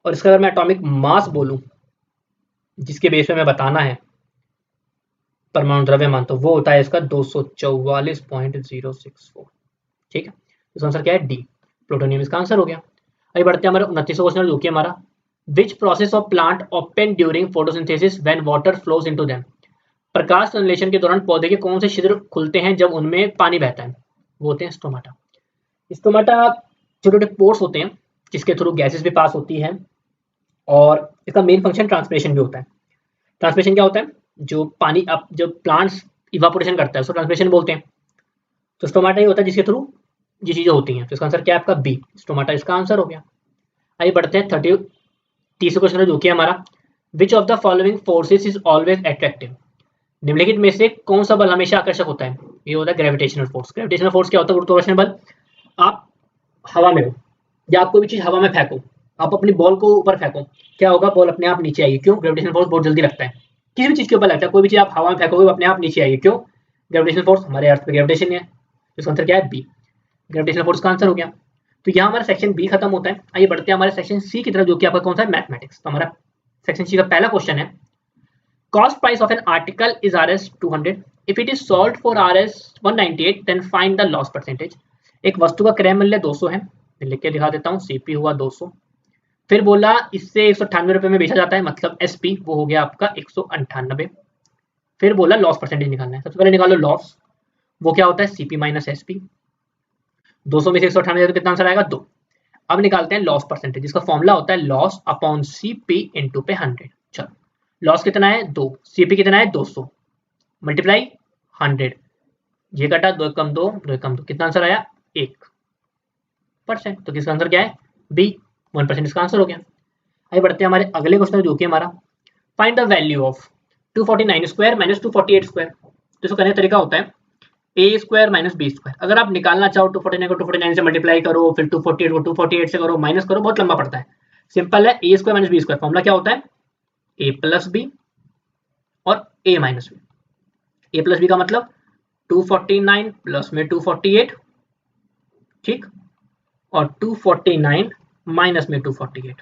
और इसका अगर मैं एटॉमिक मास बोलूं, जिसके बेस पे मैं बताना है परमाणु द्रव्यमान, तो वो होता है इसका 244.064। ठीक है, इसका आंसर क्या है? डी, प्लूटोनियम इसका आंसर हो गया। आगे बढ़ते हैं हमारे 29वां क्वेश्चन, जो कि हमारा which process of plant open during photosynthesis when water flows into them. प्रकाश संश्लेषण के दौरान पौधे के कौन से छिद्र खुलते हैं जब उनमें पानी बहता है? वो होते हैं स्टोमाटा। स्टोमाटा छोटे छोटे पोर्स होते हैं जिसके थ्रू गैसेस भी पास होती है, और इसका मेन फंक्शन ट्रांसपिरेशन भी होता है। ट्रांसपिरेशन क्या होता है? जो पानी अब जब प्लांट्स इवापोरेशन करता है उसको ट्रांसपिरेशन बोलते हैं। तो स्टोमाटा ही होता है जिसके थ्रू ये चीजें होती हैं। तो इसका आंसर क्या है आपका? बी, स्टोमाटा इसका आंसर हो गया। आइए बढ़ते हैं 30 क्वेश्चन, जो कि हमारा which of the following forces is always attractive. निम्नलिखित में से कौन सा बल हमेशा आकर्षक होता है? ये होता है ग्रेविटेशनल फोर्स। ग्रेविटेशनल फोर्स क्या होता है? गुरुत्वाकर्षण बल। आप हवा में हो या आप कोई भी चीज हवा में फेंको, आप अपनी बॉल को ऊपर फेंको, क्या होगा? बॉल अपने आप नीचे आएगी। क्यों? ग्रेविटेशनल फोर्स बहुत जल्दी लगता है, किसी भी चीज के ऊपर लगता है। कोई भी चीज आप हवा में फेंकोगे अपने आप नीचे आएगी। क्यों? ग्रेविटेशनल फोर्स, हमारे अर्थ पे ग्रेविटेशन है। इसका आंसर क्या है? बी, ग्रेविटेशनल फोर्स का आंसर हो गया। तो यहाँ हमारा सेक्शन बी खत्म होता है। आइए बढ़ते हैं हमारे सेक्शन सी की तरफ, जो कि आपका कौन सा है? मैथमेटिक्स। तो हमारा सेक्शन सी का पहला क्वेश्चन है cost price of an article is Rs 200 if it is sold for Rs 198 then find the loss percentage. एक वस्तु का क्रय मूल्य 200 है, लिख के दिखा देता हूँ। सीपी हुआ 200, फिर बोला इससे 198 रुपए में बेचा जाता है, मतलब एसपी वो हो गया आपका 198। फिर बोला लॉस परसेंटेज निकालना है। सबसे पहले निकालो लॉस, वो क्या होता है? CP minus SP. 200 में से 198 तो कितना आंसर आएगा? 2। अब निकालते हैं लॉस परसेंटेज, जिसका फॉर्मूला होता है लॉस अपॉन सीपी इंटू पे 100। चलो, लॉस कितना है? 2, सीपी कितना है? 200 मल्टीप्लाई 100, ये कटा 2 कम 2, 2 कम 2, कितना आंसर आया? 1%। तो किसका आंसर क्या है? बी, 1% इसका आंसर हो गया। आगे बढ़ते हैं हमारे अगले क्वेश्चन, जो कि हमारा find the value of 249 square minus 248 square. तो इसको करने का तरीका होता है a square minus b square. अगर आप निकालना चाहो 249 को 249 से मल्टीप्लाई करो, फिर 248 को 248 से करो, माइनस करो, बहुत लंबा पड़ता है। सिंपल है, a square minus b square. Formula क्या होता है? ए प्लस बी और a minus b. A plus b का मतलब 249 प्लस में 248, ठीक, और 249 माइनस में 248।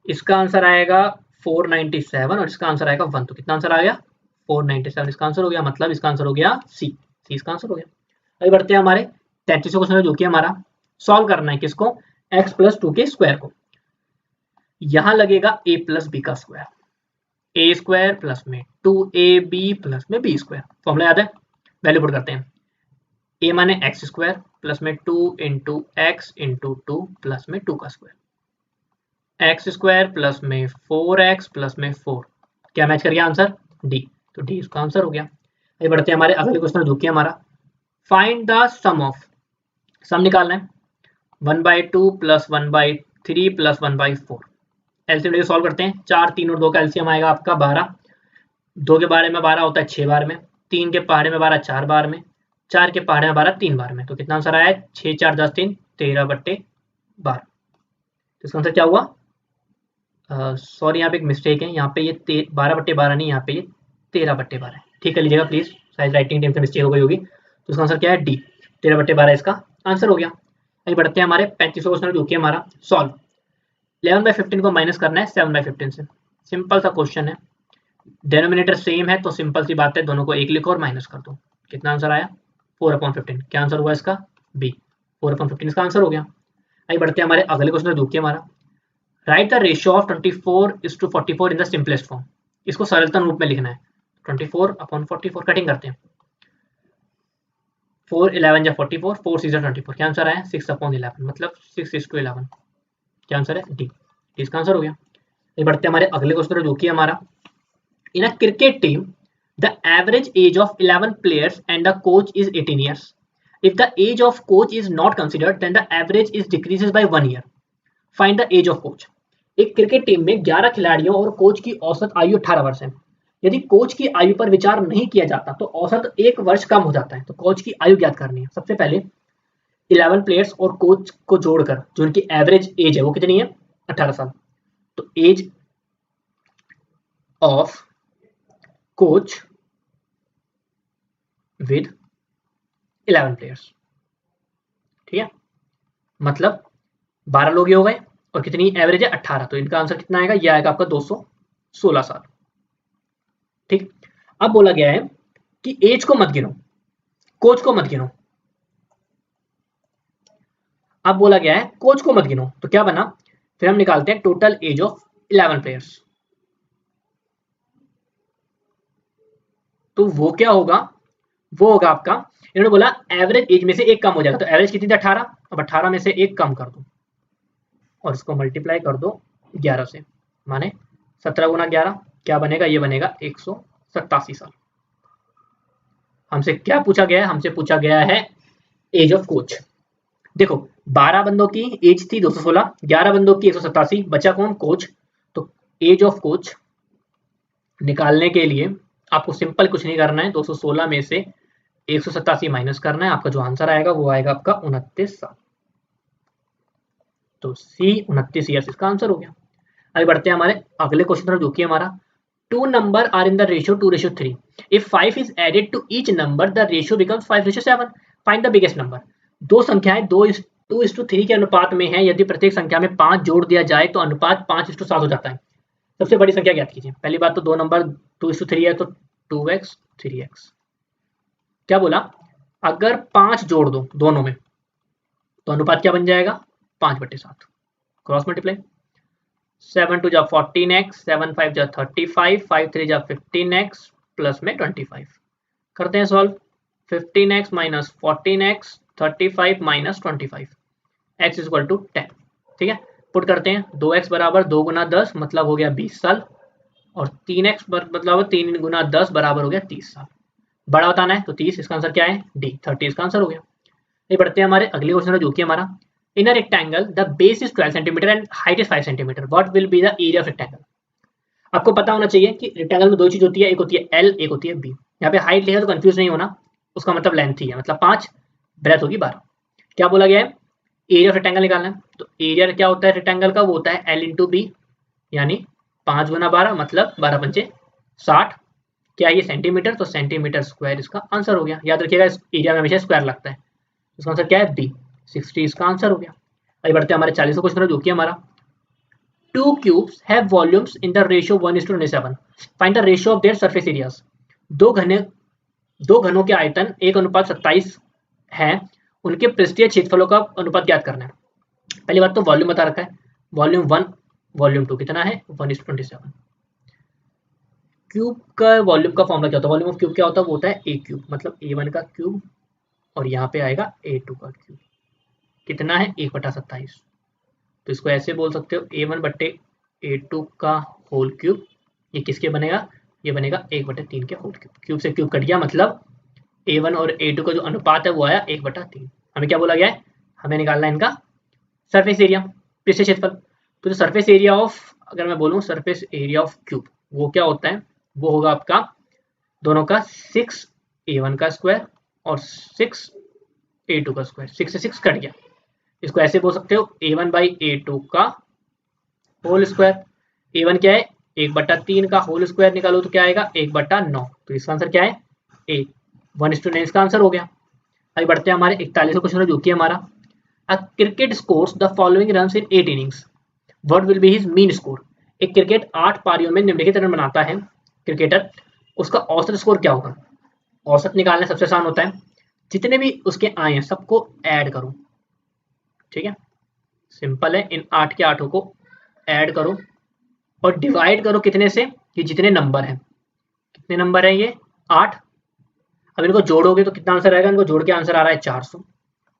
इसका आंसर आएगा 497 और इसका आंसर आएगा 1। तो कितना आंसर आ गया? 497 इसका आंसर हो गया, मतलब इसका आंसर हो गया सी, सी इसका आंसर हो गया। अभी बढ़ते हैं हमारे 33वें क्वेश्चन, जो कि हमारा सॉल्व करना है किसको? x प्लस 2 के स्क्वायर को। यहां लगेगा a प्लस बी का स्क्वायर, ए स्क्वायर प्लस में 2ab प्लस में बी स्क्वायर। फॉर्मूला याद है? वैल्यू पुट करते हैं। a माने एक्स स्क्वायर प्लस में 2 इंटू एक्स इंटू 2 प्लस में 2 का स्क्वायर, एक्स स्क्वायर प्लस में 4x प्लस में 4। क्या मैच कर गया आंसर? डी, तो डी इसका आंसर हो गया। आगे बढ़ते हैं हमारे अगले क्वेश्चन, जो कि हमारा फाइंड द सम ऑफ, सम निकालना है 1/2 प्लस 1/3 प्लस 1/4। एलसीएम लेके सॉल्व करते हैं। 4, 3 और 2 का एलसीएम आएगा आपका 12। 2 के बारे में 12 होता है 6 बार में, 3 के पहाड़े में 12 4 बार में, 4 के पहाड़े में 12 3 बार में। तो कितना आंसर आया है? 6 4 10 3 13/12। तो इसका आंसर क्या हुआ? सॉरी, यहाँ पे एक मिस्टेक है। यहाँ पे ये 12/12 नहीं, यहाँ पे ये 13/12 है। ठीक कर लीजिएगा प्लीज, शायद राइटिंग टीम से मिस्टेक हो गई होगी। तो इसका आंसर क्या है? डी, 13/12 इसका आंसर हो गया। आगे बढ़ते हैं हमारे 35वें क्वेश्चन, जो कि हमारा सॉल्व 11/15 को माइनस करना है 7/15 से। सिंपल सा क्वेश्चन है। डेनोमिनेटर सेम है तो सिंपल सी बात है, दोनों को एक लिखो और माइनस कर दो। कितना आंसर आया? 4/15। क्या आंसर हुआ इसका? बी। 4/15 इसका आंसर हो गया। आइए बढ़ते हैं हमारे अगले क्वेश्चन जो कि हमारा right the ratio of 24:44 in the simplest form. इसको सरलतम रूप में लिखना है। 24/44 कटिंग करते हैं। 4 11 या 44, 4 6 24। क्या आंसर आया? 6/11 मतलब 6:11। क्या आंसर है? डी। इसका आंसर हो गया। ये बढ़ते हैं हमारे अगले क्वेश्चन जो कि हमारा in a cricket team the average age of 11 players and the coach is 18 years. If the age of coach is not considered, then the average is decreases by 1 year. Find the age of coach. एक cricket team में 11 खिलाड़ियों और coach की औसत आयु 18 वर्ष है। यदि कोच की आयु पर विचार नहीं किया जाता तो औसत 1 वर्ष कम हो जाता है। तो कोच की आयु ज्ञात करनी है। सबसे पहले 11 प्लेयर्स और कोच को जोड़कर जो उनकी एवरेज एज है वो कितनी है? 18 साल। तो age of coach with 11 players, ठीक है, मतलब 12 लोग ये हो गए और कितनी एवरेज है? 18। तो इनका आंसर कितना आएगा? ये आएगा आपका 216 साल। ठीक। अब बोला गया है कि एज को मत गिनो, कोच को मत गिनो। अब बोला गया है कोच को मत गिनो, तो क्या बना? फिर हम निकालते हैं टोटल एज ऑफ 11 प्लेयर्स। तो वो क्या होगा? वो होगा आपका, इन्होंने बोला एवरेज एज में से एक कम हो जाएगा। तो एवरेज कितनी थी? 18। अब 18 में से एक कम कर दो और इसको मल्टीप्लाई कर दो 11 से, माने 17 गुना 11 क्या बनेगा? ये बनेगा 187 साल। हमसे क्या पूछा गया है? हमसे पूछा गया है एज ऑफ कोच। देखो 12 बंदों की एज थी 216, 11 बंदों की 187, बचा कौन? कोच। तो एज ऑफ कोच निकालने के लिए आपको सिंपल कुछ नहीं करना है, 216 में से 187 माइनस करना है। आपका जो आंसर आएगा वो आएगा आपका 29 साल। तो सी 29 ईयर्स इसका आंसर हो गया। आगे बढ़ते हैं हमारे अगले क्वेश्चन पर जो कि हमारा 2 number are in the ratio 2:3। If 5 is added to each number the ratio becomes 5:7। Find the biggest number. दो संख्याएं 2:3 के अनुपात में है। यदि प्रत्येक संख्या में 5 जोड़ दिया जाए तो अनुपात 5:7 हो जाता है। सबसे बड़ी संख्या ज्ञात कीजिए। पहली बात तो दो नंबर 2:3 है तो 2x 3x। क्या बोला? अगर 5 जोड़ दो दोनों में तो अनुपात क्या बन जाएगा? 5/7। क्रॉस मल्टीप्लाई 7 2 जा 14x, 7 5 जा 35, 5 3 जा 15x प्लस में 25। करते हैं solve. 15x minus 14x, 35 minus 25, x equal to 10। ठीक है, पुट करते हैं। 2x बराबर 2 गुना 10 मतलब हो गया 20 साल और 3x मतलब 3 गुना 10 बराबर हो गया 30 साल। बड़ा बताना है तो 30। इसका आंसर क्या है? डी 30 इसका आंसर हो गया। ये बढ़ते हैं हमारे अगले क्वेश्चन जो कि हमारा in a rectangle the base is 12 centimetre and height is 5 centimetre. What will be the area of rectangle? आपको पता होना चाहिए कि रेक्टेंगल में दो चीज होती है, एक होती है एल, एक होती है बी। यहाँ पे हाइट लिखा तो कंफ्यूज नहीं होना, उसका मतलब लेंथ ही है, मतलब 5, ब्रेथ होगी 12। क्या बोला गया है? एरिया ऑफ रेक्टेंगल निकालना है। तो एरिया क्या होता है रेक्टेंगल का? वो होता है एल इंटू बी, यानी 5 गुना 12 मतलब 12 पंचे 60। क्या ये सेंटीमीटर? तो सेंटीमीटर स्क्वायर इसका आंसर हो गया। याद रखिएगा इस एरिया में हमेशा स्क्वायर लगता है। इसका आंसर क्या है? डी 60 इसका आंसर हो गया। आगे बढ़ते हैं हमारे 40वां क्वेश्चन जो कि हमारा 2 cubes have volumes in the ratio 1:27. Find the ratio of their surface areas. दो घनों के आयतन 1:27 है, उनके पृष्ठीय क्षेत्रफलों का अनुपात ज्ञात करना है। पहली बात तो वॉल्यूम बता रखा है, वॉल्यूम 1 वॉल्यूम 2 कितना है? 1:27। क्यूब का वॉल्यूम का फॉर्मूला क्या होता है? वॉल्यूम ऑफ क्यूब क्या होता है? वो होता है ए क्यूब, मतलब A1 का क्यूब और यहाँ पे आएगा A2 का क्यूब। कितना है? 1/27। तो इसको ऐसे बोल सकते हो A1/A2 का होल क्यूब। ये किसके बनेगा? ये बनेगा 1/3 के होल क्यूब। क्यूब से क्यूब कट गया, मतलब A1 और A2 का जो अनुपात है वो आया 1/3। हमें क्या बोला गया है? हमें निकालना है इनका सरफेस एरिया, पृष्ठीय क्षेत्रफल। तो जो सरफेस एरिया ऑफ, अगर मैं बोलूँ सरफेस एरिया ऑफ क्यूब, वो क्या होता है? वो होगा आपका दोनों का 6 A1 का स्क्वायर और 6 A2 का स्क्वायर। 6 से 6 कट गया, इसको ऐसे बोल सकते हो A1/A2 का होल स्क्वायर। A1 क्या है? 1/3 का होल स्क्वायर निकालो तो क्या आएगा? 1/9। तो इसका आंसर क्या है? ए 1:9 इसका आंसर हो गया। आगे बढ़ते हैं हमारे 41वां क्वेश्चन जो कि हमारा a cricket scores the following runs in 8 innings, what will be his mean score? एक क्रिकेट 8 पारियों में निम्नलिखित रन बनाता है, क्रिकेटर, उसका औसत स्कोर क्या होगा? औसत निकालना सबसे आसान होता है, जितने भी उसके आए हैं सबको ऐड करो, ठीक है, सिंपल है, इन 8 के 8 को ऐड करो और डिवाइड करो कितने से? ये जितने नंबर हैं, कितने नंबर है ये? 8। अब इनको जोड़ोगे तो कितना आंसर आएगा? इनको जोड़ के आंसर आ रहा है 400।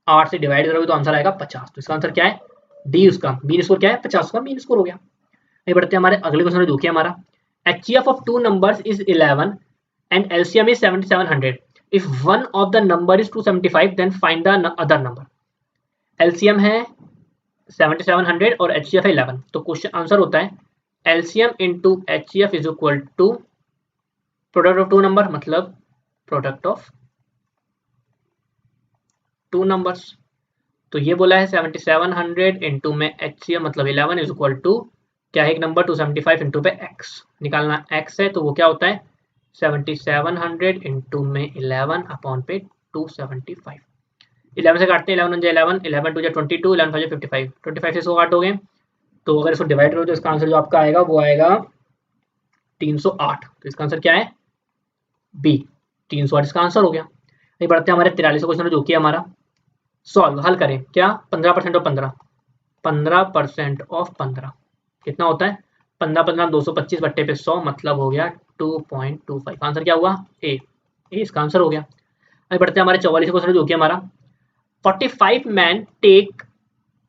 8 से डिवाइड करोगे तो आंसर आएगा 50। तो इसका आंसर क्या है? डी। उसका मीन स्कोर क्या है? 50 का मीन स्कोर हो गया। आगे बढ़ते हैं हमारे अगले क्वेश्चन में, जो कि हमारा HCF of two numbers is 11 and LCM is 7700. If one of the number is 275, then find the other number. LCM है 7700 और HCF है 11। तो क्वेश्चन आंसर होता है LCM into HCF is equal to product of two number, मतलब product of two numbers. तो ये बोला है 7700 इंटू में HCF मतलब 11 इज इक्वल टू क्या है? एक नंबर 275 इंटू पे x निकालना, x है तो वो क्या होता है? 7700 इंटू में 11 अपॉन पे 275। 11 से काटते हैं, 11 1 11, 11 2 22, 11 5 55, 25 से इसको काटोगे तो अगर इसको डिवाइड करो तो इसका आंसर जो आपका आएगा वो आएगा 308। तो इसका आंसर क्या है? बी, 308 इसका आंसर हो गया। ये बढ़ते हैं हमारे 43 क्वेश्चन, जो कि हमारा सॉल्व, हल करें क्या? 15% ऑफ 15, 15% ऑफ 15 कितना होता है? 15 15 225 बट्टे पे 100 मतलब हो गया 2.25। आंसर क्या हुआ? ए इसका आंसर हो गया। अभी बढ़ते हैं हमारे 44 क्वेश्चन, जो कि हमारा 45 man take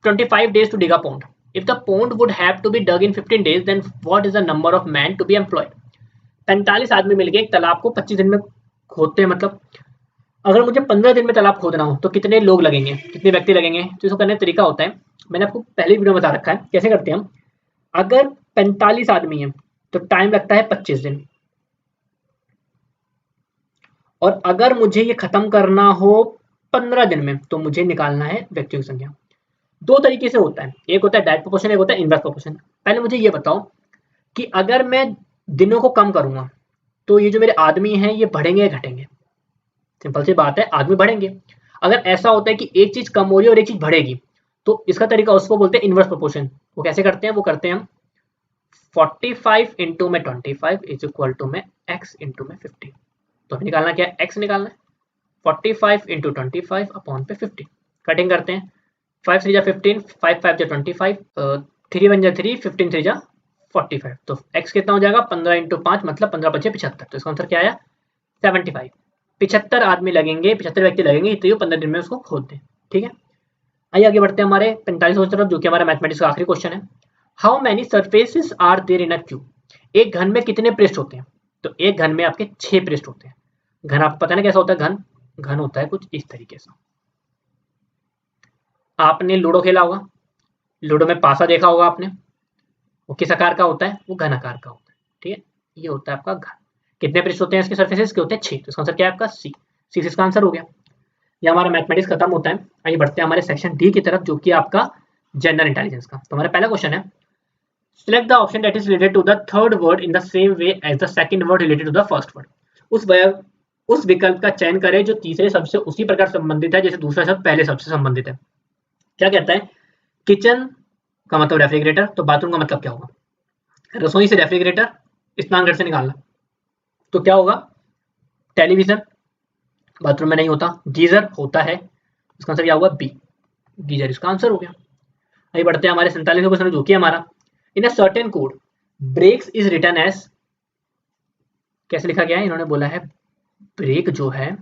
25 days to dig a pond. If the pond would have to be dug in 15 days, then what is the number of man to be employed? 45 आदमी मिलके एक तालाब को 25 दिन में खोदते हैं, मतलब अगर मुझे 15 दिन में तालाब खोदना हो तो कितने लोग लगेंगे, कितने व्यक्ति लगेंगे? तो इसको करने का तरीका होता है, मैंने आपको पहले वीडियो में बता रखा है कैसे करते हैं हम। अगर 45 आदमी है तो टाइम लगता है 25 दिन, और अगर मुझे ये खत्म करना हो 15 दिन में तो मुझे निकालना है व्यक्तियों की संख्या। दो तरीके से होता है, एक होता है डायरेक्ट प्रोपोर्शन, एक होता है इनवर्स प्रोपोर्शन। पहले मुझे ये बताओ कि अगर मैं दिनों को कम करूंगा तो ये जो मेरे आदमी हैं ये बढ़ेंगे या घटेंगे? सिंपल सी बात है, आदमी बढ़ेंगे। अगर ऐसा होता है कि एक चीज कम हो रही है और एक चीज बढ़ेगी तो इसका तरीका, उसको बोलते हैं इनवर्स प्रोपोर्शन। वो कैसे करते हैं? वो करते हैं हम 45 इंटू में 25 इज इक्वल टू में x इंटू में 50। तो हमें निकालना क्या है? x निकालना है। 45 इंटू 25 अपॉन पे 50, कटिंग करते हैं, 5 3 जा 15, 5 5 जा 25, 3 1 जा 3, 15 3 जा 45। तो x कितना हो जाएगा? 15 इंटू 5 मतलब 15 5 75। तो इसका आंसर क्या आया? 75। 75 आदमी लगेंगे, 75 व्यक्ति लगेंगे तो ये 15 दिन में उसको खोद दें, ठीक है। आइए आगे बढ़ते हैं हमारे 45 तरफ, जो कि हमारा मैथमेटिक्स का आखिरी क्वेश्चन है। How many surfaces are there in a cube? एक घन में कितने पृष्ठ होते हैं? तो एक घन में आपके 6 पृष्ठ होते हैं। घन आपको पता है ना कैसा होता है? घन घन होता है कुछ इस तरीके से। आपने लूडो खेला होगा, लूडो में पासा देखा होगा आपने, वो किस आकार का होता है? वो घन आकार का होता है, ठीक है। ये होता है आपका घन। कितने पृष्ठ होते हैं इसके? सर्फेसेस के होते हैं 6। तो इसका आंसर क्या है आपका? सी। सी से इसका आंसर हो गया। ये हमारा मैथमेटिक्स खत्म होता है। आइए बढ़ते हैं हमारे सेक्शन डी की तरफ, जो कि आपका जनरल इंटेलिजेंस का। तो हमारा पहला क्वेश्चन है, select the option that is related to the third word in the same way as the second word related to the first word. उस विकल्प का चयन करें जो तीसरे शब्द से उसी प्रकार संबंधित है जैसे दूसरा शब्द पहले शब्द से संबंधित है। क्या कहता है? किचन का मतलब रेफ्रिजरेटर, तो बाथरूम का मतलब क्या होगा? रसोई से रेफ्रिजरेटर, स्नानघर से निकालना, तो क्या होगा? टेलीविजन, बाथरूम में नहीं होता। गीजर होता है, इसका आंसर क्या होगा? बी, गीजर इसका आंसर हो गया। आगे बढ़ते हैं हमारे 47वें क्वेश्चन, जो कि हमारा in a certain code breaks is written as, कैसे लिखा गया है? इन्होंने बोला है ब्रेक जो है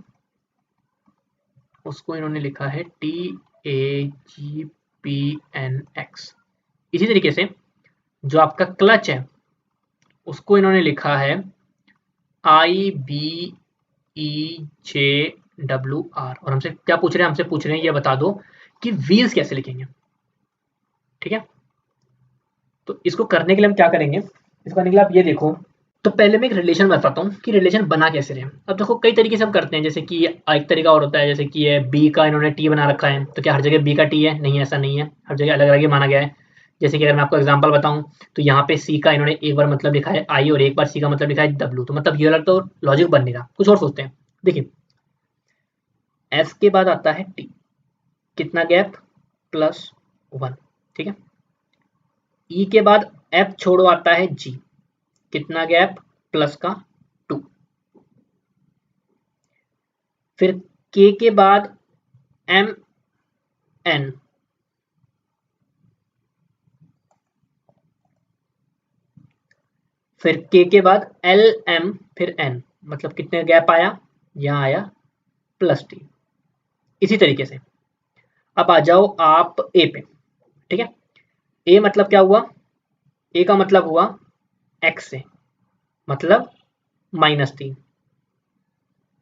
उसको इन्होंने लिखा है TAGPNX। इसी तरीके से जो आपका क्लच है उसको इन्होंने लिखा है IBEJWR। और हमसे क्या पूछ रहे हैं? हमसे पूछ रहे हैं ये बता दो कि व्हील्स कैसे लिखेंगे, ठीक है। तो इसको करने के लिए हम क्या करेंगे? इसको करने के लिए आप ये देखो, तो पहले मैं एक रिलेशन बताता हूँ कि रिलेशन बना कैसे रहे। अब देखो कई तरीके से हम करते हैं, जैसे कि एक तरीका और होता है, जैसे कि ये बी का इन्होंने टी बना रखा है, तो क्या हर जगह बी का टी है? नहीं, ऐसा नहीं है, हर जगह अलग अलग ही माना गया है। जैसे कि अगर मैं आपको एग्जांपल बताऊं तो यहाँ पे सी का इन्होंने एक बार मतलब लिखा है आई और एक बार सी का मतलब लिखा है डब्ल्यू, तो मतलब ये वाला तो लॉजिक बन नहीं रहा, कुछ और सोचते हैं। देखिए एफ के बाद आता है टी, कितना गैप? +1, ठीक है। ई के बाद एफ छोड़ो आता है जी, कितना गैप? प्लस का 2, फिर k के बाद m n, फिर k के बाद l m फिर n, मतलब कितने गैप आया, यहां आया प्लस t। इसी तरीके से अब आ जाओ आप a पे, ठीक है। a मतलब क्या हुआ, a का मतलब हुआ x से, मतलब -3।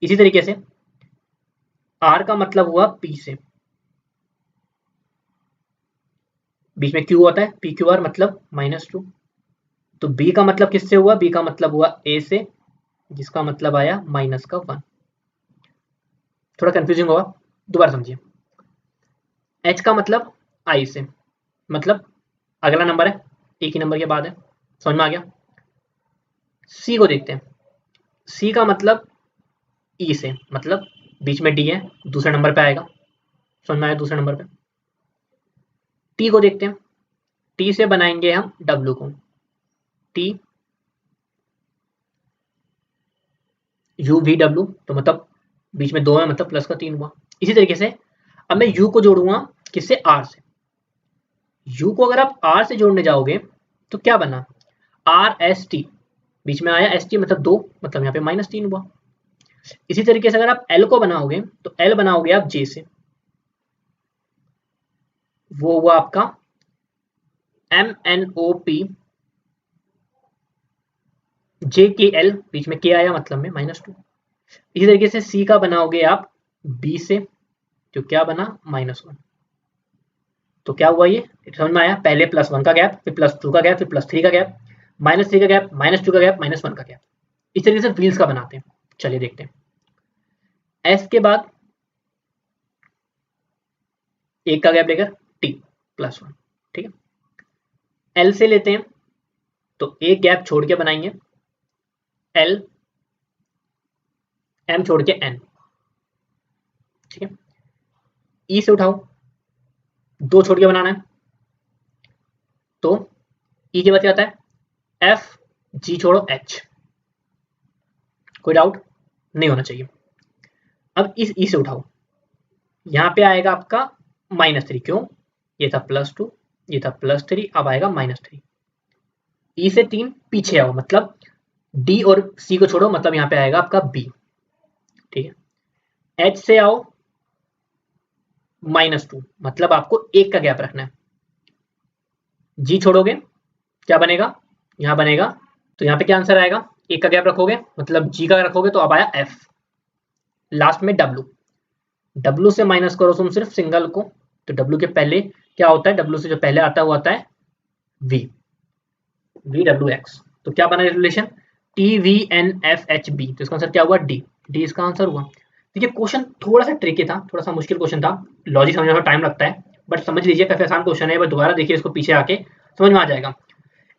इसी तरीके से r का मतलब हुआ p से, बीच में q होता है, pqr मतलब -2। तो b का मतलब किससे हुआ, b का मतलब हुआ a से, जिसका मतलब आया -1। थोड़ा कंफ्यूजिंग होगा, दोबारा समझिए। h का मतलब i से, मतलब अगला नंबर है, एक ही नंबर के बाद है, समझ में आ गया। c को देखते हैं, c का मतलब e से, मतलब बीच में d है, दूसरे नंबर पे आएगा, समझ में आया, दूसरे नंबर पे। t को देखते हैं, t से बनाएंगे हम w को, t u v w, तो मतलब बीच में 2 है, मतलब प्लस का 3 हुआ। इसी तरीके से अब मैं u को जोड़ूंगा किससे, r से। u को अगर आप r से जोड़ने जाओगे तो क्या बना, r s t, बीच में आया st, मतलब 2, मतलब यहाँ पे -3 हुआ। इसी तरीके से अगर आप l को बनाओगे तो l बनाओगे आप j से, वो हुआ आपका m n o p j k l, बीच में k आया, मतलब में -2। इसी तरीके से c का बनाओगे आप b से, तो क्या बना, -1। तो क्या हुआ, ये समझ में आया, पहले +1 का गैप, फिर +2 का गैप, फिर +3 का गैप, -3 का गैप, -2 का गैप, -1 का गैप। इस तरीके से व्हील्स का बनाते हैं। चलिए देखते हैं। s के बाद एक का गैप लेकर t +1, ठीक है। l से लेते हैं तो एक गैप छोड़ के बनाएंगे, l m छोड़ के n, ठीक है। e से उठाओ, 2 छोड़ के बनाना है, तो e के बाद क्या आता है, f g छोड़ो h। कोई डाउट नहीं होना चाहिए। अब इस e से उठाओ, यहां पे आएगा आपका -3, क्यों, ये था +2, ये था +3, अब आएगा -3। e से 3 पीछे आओ, मतलब d और c को छोड़ो, मतलब यहाँ पे आएगा आपका b, ठीक है। h से आओ -2, मतलब आपको 1 का गैप रखना है। g छोड़ोगे क्या बनेगा, यहाँ बनेगा, तो यहाँ पे क्या आंसर आएगा, 1 का गैप रखोगे, मतलब g का रखोगे तो अब आया f। लास्ट में w से माइनस करो तुम सिर्फ सिंगल को, तो w के पहले क्या होता है, w से जो पहले आता है वो आता है v, vwx। तो क्या बना रिलेशन, tvnfhb, तो इसका आंसर क्या हुआ, d इसका आंसर हुआ। देखिए क्वेश्चन थोड़ा सा ट्रिकी था, थोड़ा सा मुश्किल क्वेश्चन था, लॉजिक समझने में टाइम लगता है, बट समझ लीजिए काफी आसान क्वेश्चन है, बट दोबारा देखिए इसको पीछे आके समझ में आ जाएगा।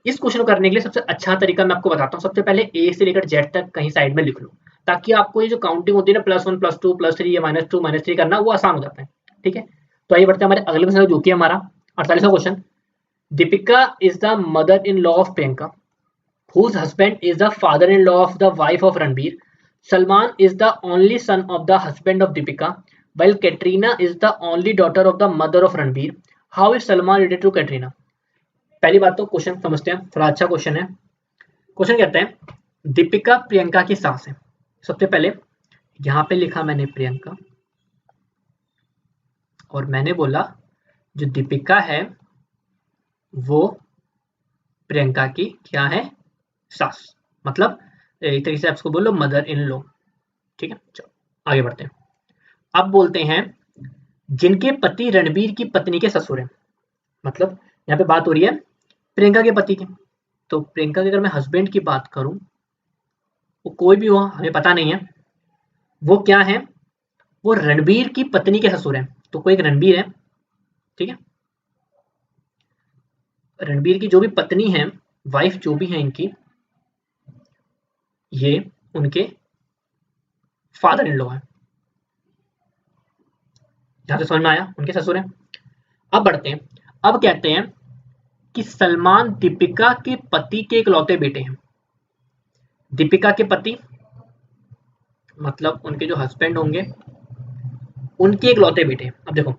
इस क्वेश्चन को करने के लिए सबसे अच्छा तरीका मैं आपको बताता हूँ। सबसे पहले ए से लेकर जेड तक कहीं साइड में लिख लो, ताकि आपको ये जो काउंटिंग होती है ना, +1 +2 +3 या -2 -3 करना, वो आसान हो जाता है, ठीक है। तो आइए बढ़ते हैं हमारे अगले क्वेश्चन, जो कि हमारा 48वां question. Deepika is the mother in law of Priyanka, whose husband is the father-in-law of the wife of Ranbir. Salman is the only son of the husband of Deepika, while Katrina is the only daughter of the mother of Ranbir. How is Salman related to Katrina? पहली बात तो question समझते हैं, थोड़ा अच्छा question है। Question कहते हैं दीपिका प्रियंका की सास है। सबसे पहले यहां पे लिखा मैंने प्रियंका, और मैंने बोला जो दीपिका है वो प्रियंका की क्या है, सास, मतलब एक तरीके से आप इसको बोलो मदर इन लॉ, ठीक है। चलो आगे बढ़ते हैं। अब बोलते हैं जिनके पति रणबीर की पत्नी के ससुर हैं, मतलब यहाँ पे बात हो रही है प्रियंका के पति की। तो प्रियंका के अगर मैं हस्बैंड की बात करूं, वो कोई भी हो हमें पता नहीं है, वो क्या है, वो रणबीर की पत्नी के ससुर हैं। तो कोई एक रणबीर है, ठीक है, रणबीर की जो भी पत्नी है, वाइफ जो भी है इनकी, ये उनके फादर इन लॉ है। यहां से समझ में आया, उनके ससुर हैं। अब बढ़ते हैं, अब कहते हैं कि सलमान दीपिका के पति के इकलौते बेटे हैं। दीपिका के पति मतलब उनके जो हस्बैंड होंगे उनके इकलौते बेटे। अब देखो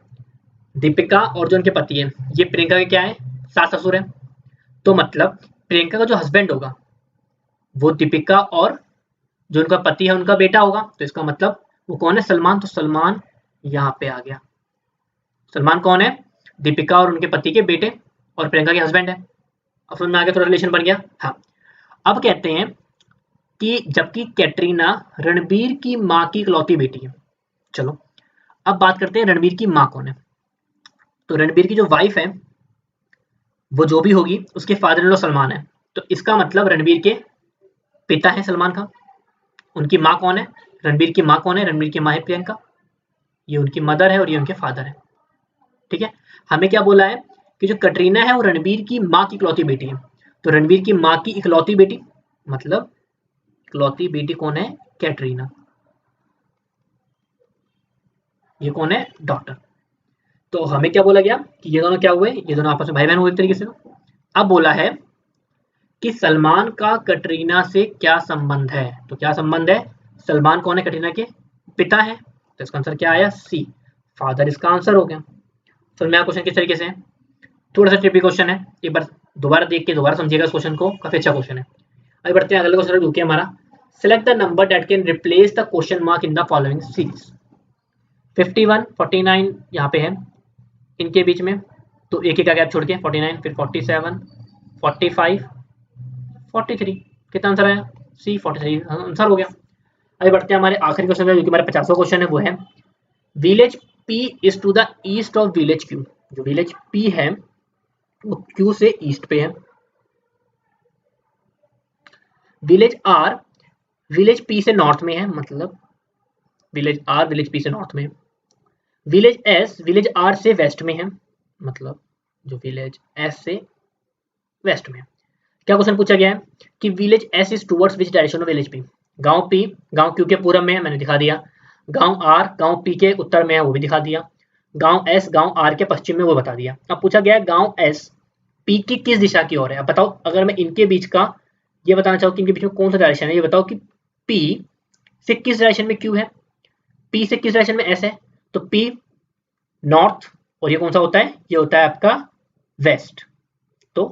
दीपिका और जो उनके पति है ये प्रियंका के क्या है, सास ससुर है। तो मतलब प्रियंका का जो हस्बैंड होगा वो दीपिका और जो उनका पति है उनका बेटा होगा। तो इसका मतलब वो कौन है, सलमान। तो सलमान यहाँ पे आ गया। सलमान कौन है, दीपिका और उनके पति के बेटे और प्रियंका के हस्बैंड है। अब समझ में आ गया, थोड़ा रिलेशन बन गया। हाँ, अब कहते हैं कि जबकि कैटरीना रणबीर की माँ की इकलौती बेटी है। चलो अब बात करते हैं रणबीर की माँ कौन है। तो रणबीर की जो वाइफ है वो जो भी होगी उसके फादर इन लॉ सलमान है। तो इसका मतलब रणबीर के पिता है सलमान खान। उनकी माँ कौन है, रणबीर की माँ कौन है, रणबीर की माँ है प्रियंका। ये उनकी मदर है और ये उनके फादर है। ठीक है, हमें क्या बोला है कि जो कटरीना है वो रणबीर की माँ की इकलौती बेटी है। तो रणबीर की माँ की इकलौती बेटी मतलब इकलौती बेटी कौन है, कैटरीना। ये कौन है, डॉक्टर। तो हमें क्या बोला गया कि ये दोनों क्या हुए, ये दोनों आपस में भाई बहन हुए एक तरीके से। अब बोला है कि सलमान का कटरीना से क्या संबंध है। तो क्या संबंध है, सलमान कौन है, कटरीना के पिता है। तो इसका आंसर क्या आया, सी, फादर इसका आंसर हो गया। समझ में आया क्वेश्चन किस तरीके से है। थोड़ा सा ट्रिपी क्वेश्चन है, एक बार दोबारा देख के दोबारा समझिएगा इस क्वेश्चन को, काफी अच्छा क्वेश्चन है। अभी बढ़ते हैं अगले क्वेश्चन रुके हमारा। Select the number that can replace the question mark in the following series. 51 49 यहाँ पे है इनके बीच में, तो एक एक का गैप छोड़ के 49, फिर 47, 45, 43। कितना आंसर आया, सी, 43 आंसर हो गया। अभी बढ़ते हैं हमारे आखिरी क्वेश्चन में जो कि हमारे 50वां क्वेश्चन है, वो है village P is to the east of village Q. जो विलेज पी है वो क्यू से ईस्ट पे है। विलेज आर विलेज पी से नॉर्थ में है, मतलब विलेज आर विलेज पी से नॉर्थ में है। विलेज एस विलेज आर से वेस्ट में है, मतलब जो विलेज एस से वेस्ट में है। क्या क्वेश्चन पूछा गया है कि village S is towards which direction of village P. गांव पी गांव क्यू के पूरब में है, मैंने दिखा दिया। गांव आर गांव पी के उत्तर में है, वो भी दिखा दिया। गांव एस गांव आर के पश्चिम में, वो बता दिया। अब पूछा गया है गांव एस पी की किस दिशा की ओर है। अब बताओ, अगर मैं इनके बीच का ये बताना चाहूँ कि इनके बीच में कौन सा डायरेक्शन है, ये बताओ कि पी से किस डायरेक्शन में क्यू है, पी से किस डायरेक्शन में एस है। तो पी नॉर्थ, और ये कौन सा होता है, ये होता है आपका वेस्ट। तो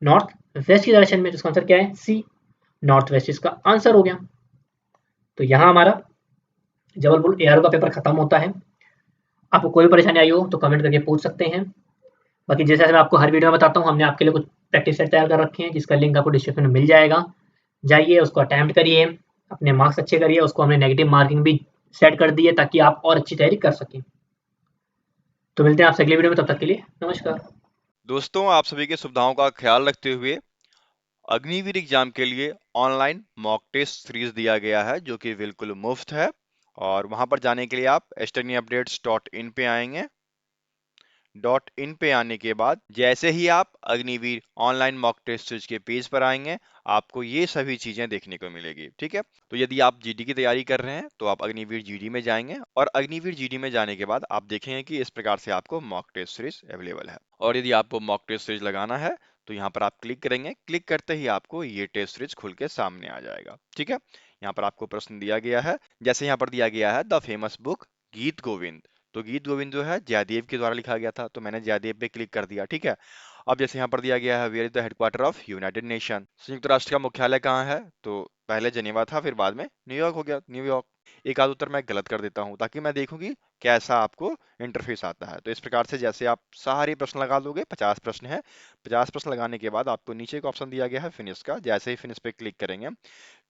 नॉर्थ वेस्ट की डायरेक्शन में, जिसका आंसर क्या है, सी, नॉर्थ वेस्ट इसका आंसर हो गया। तो यहाँ हमारा जबलपुर एआरओ का पेपर खत्म होता है। आपको कोई भी परेशानी आई हो तो कमेंट करके पूछ सकते हैं। बाकी जैसे मैं आपको हर वीडियो में बताता हूँ, हमने आपके लिए कुछ प्रैक्टिस सेट तैयार कर रखे हैं जिसका लिंक आपको डिस्क्रिप्शन में मिल जाएगा। जाइए उसको अटेम्प्ट करिए, अपने मार्क्स अच्छे करिए। उसको हमने नेगेटिव मार्किंग भी सेट कर दी है ताकि आप और अच्छी तैयारी कर सकें। तो मिलते हैं आपसे अगले वीडियो में, तब तक के लिए नमस्कार। दोस्तों, आप सभी की सुविधाओं का ख्याल रखते हुए अग्निवीर एग्जाम के लिए ऑनलाइन मॉक टेस्ट सीरीज दिया गया है जो कि बिल्कुल मुफ्त है। और वहां पर जाने के लिए आप studyupdates.in पे आएंगे। .in पे आने के बाद जैसे ही आप Agniveer online mock test series के पेज पर आएंगे, आपको ये सभी चीजें देखने को मिलेगी। ठीक है, तो यदि आप जीडी की तैयारी कर रहे हैं तो आप अग्निवीर जीडी में जाएंगे, और अग्निवीर जीडी में जाने के बाद आप देखेंगे कि इस प्रकार से आपको मॉक टेस्ट सीरीज अवेलेबल है। और यदि आपको मॉक टेस्ट सीरीज लगाना है तो यहाँ पर आप क्लिक करेंगे। क्लिक करते ही आपको ये टेस्ट सीरीज खुल के सामने आ जाएगा। ठीक है, यहाँ पर आपको प्रश्न दिया गया है, जैसे यहाँ पर दिया गया है द फेमस बुक गीत गोविंद। तो गीत गोविंद जो है जयदेव के द्वारा लिखा गया था, तो मैंने जयदेव पे क्लिक कर दिया। ठीक है, अब जैसे यहाँ पर दिया गया है where is the headquarter of United Nation, संयुक्त राष्ट्र का मुख्यालय कहाँ है, तो पहले जेनेवा था, फिर बाद में न्यूयॉर्क हो गया, न्यूयॉर्क। एक आध उत्तर मैं गलत कर देता हूँ ताकि मैं देखूँ कि कैसा आपको इंटरफेस आता है। तो इस प्रकार से जैसे आप सारे प्रश्न लगा दोगे, 50 प्रश्न है, 50 प्रश्न लगाने के बाद आपको नीचे एक ऑप्शन दिया गया है फिनिश का। जैसे ही फिनिश पे क्लिक करेंगे,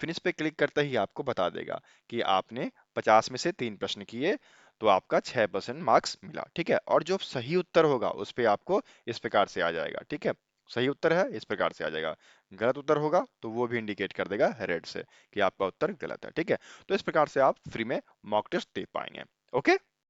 फिनिश पे क्लिक करते ही आपको बता देगा कि आपने 50 में से 3 प्रश्न किए, तो आपका 6% मार्क्स मिला। ठीक है, और जो सही उत्तर होगा उस पे आपको इस प्रकार से आ जाएगा। ठीक है, सही उत्तर है इस प्रकार से आ जाएगा, गलत उत्तर होगा तो वो भी इंडिकेट कर देगा रेड से कि आपका उत्तर गलत है। ठीक है, तो इस प्रकार से आप फ्री में मॉक टेस्ट दे पाएंगे। ओके।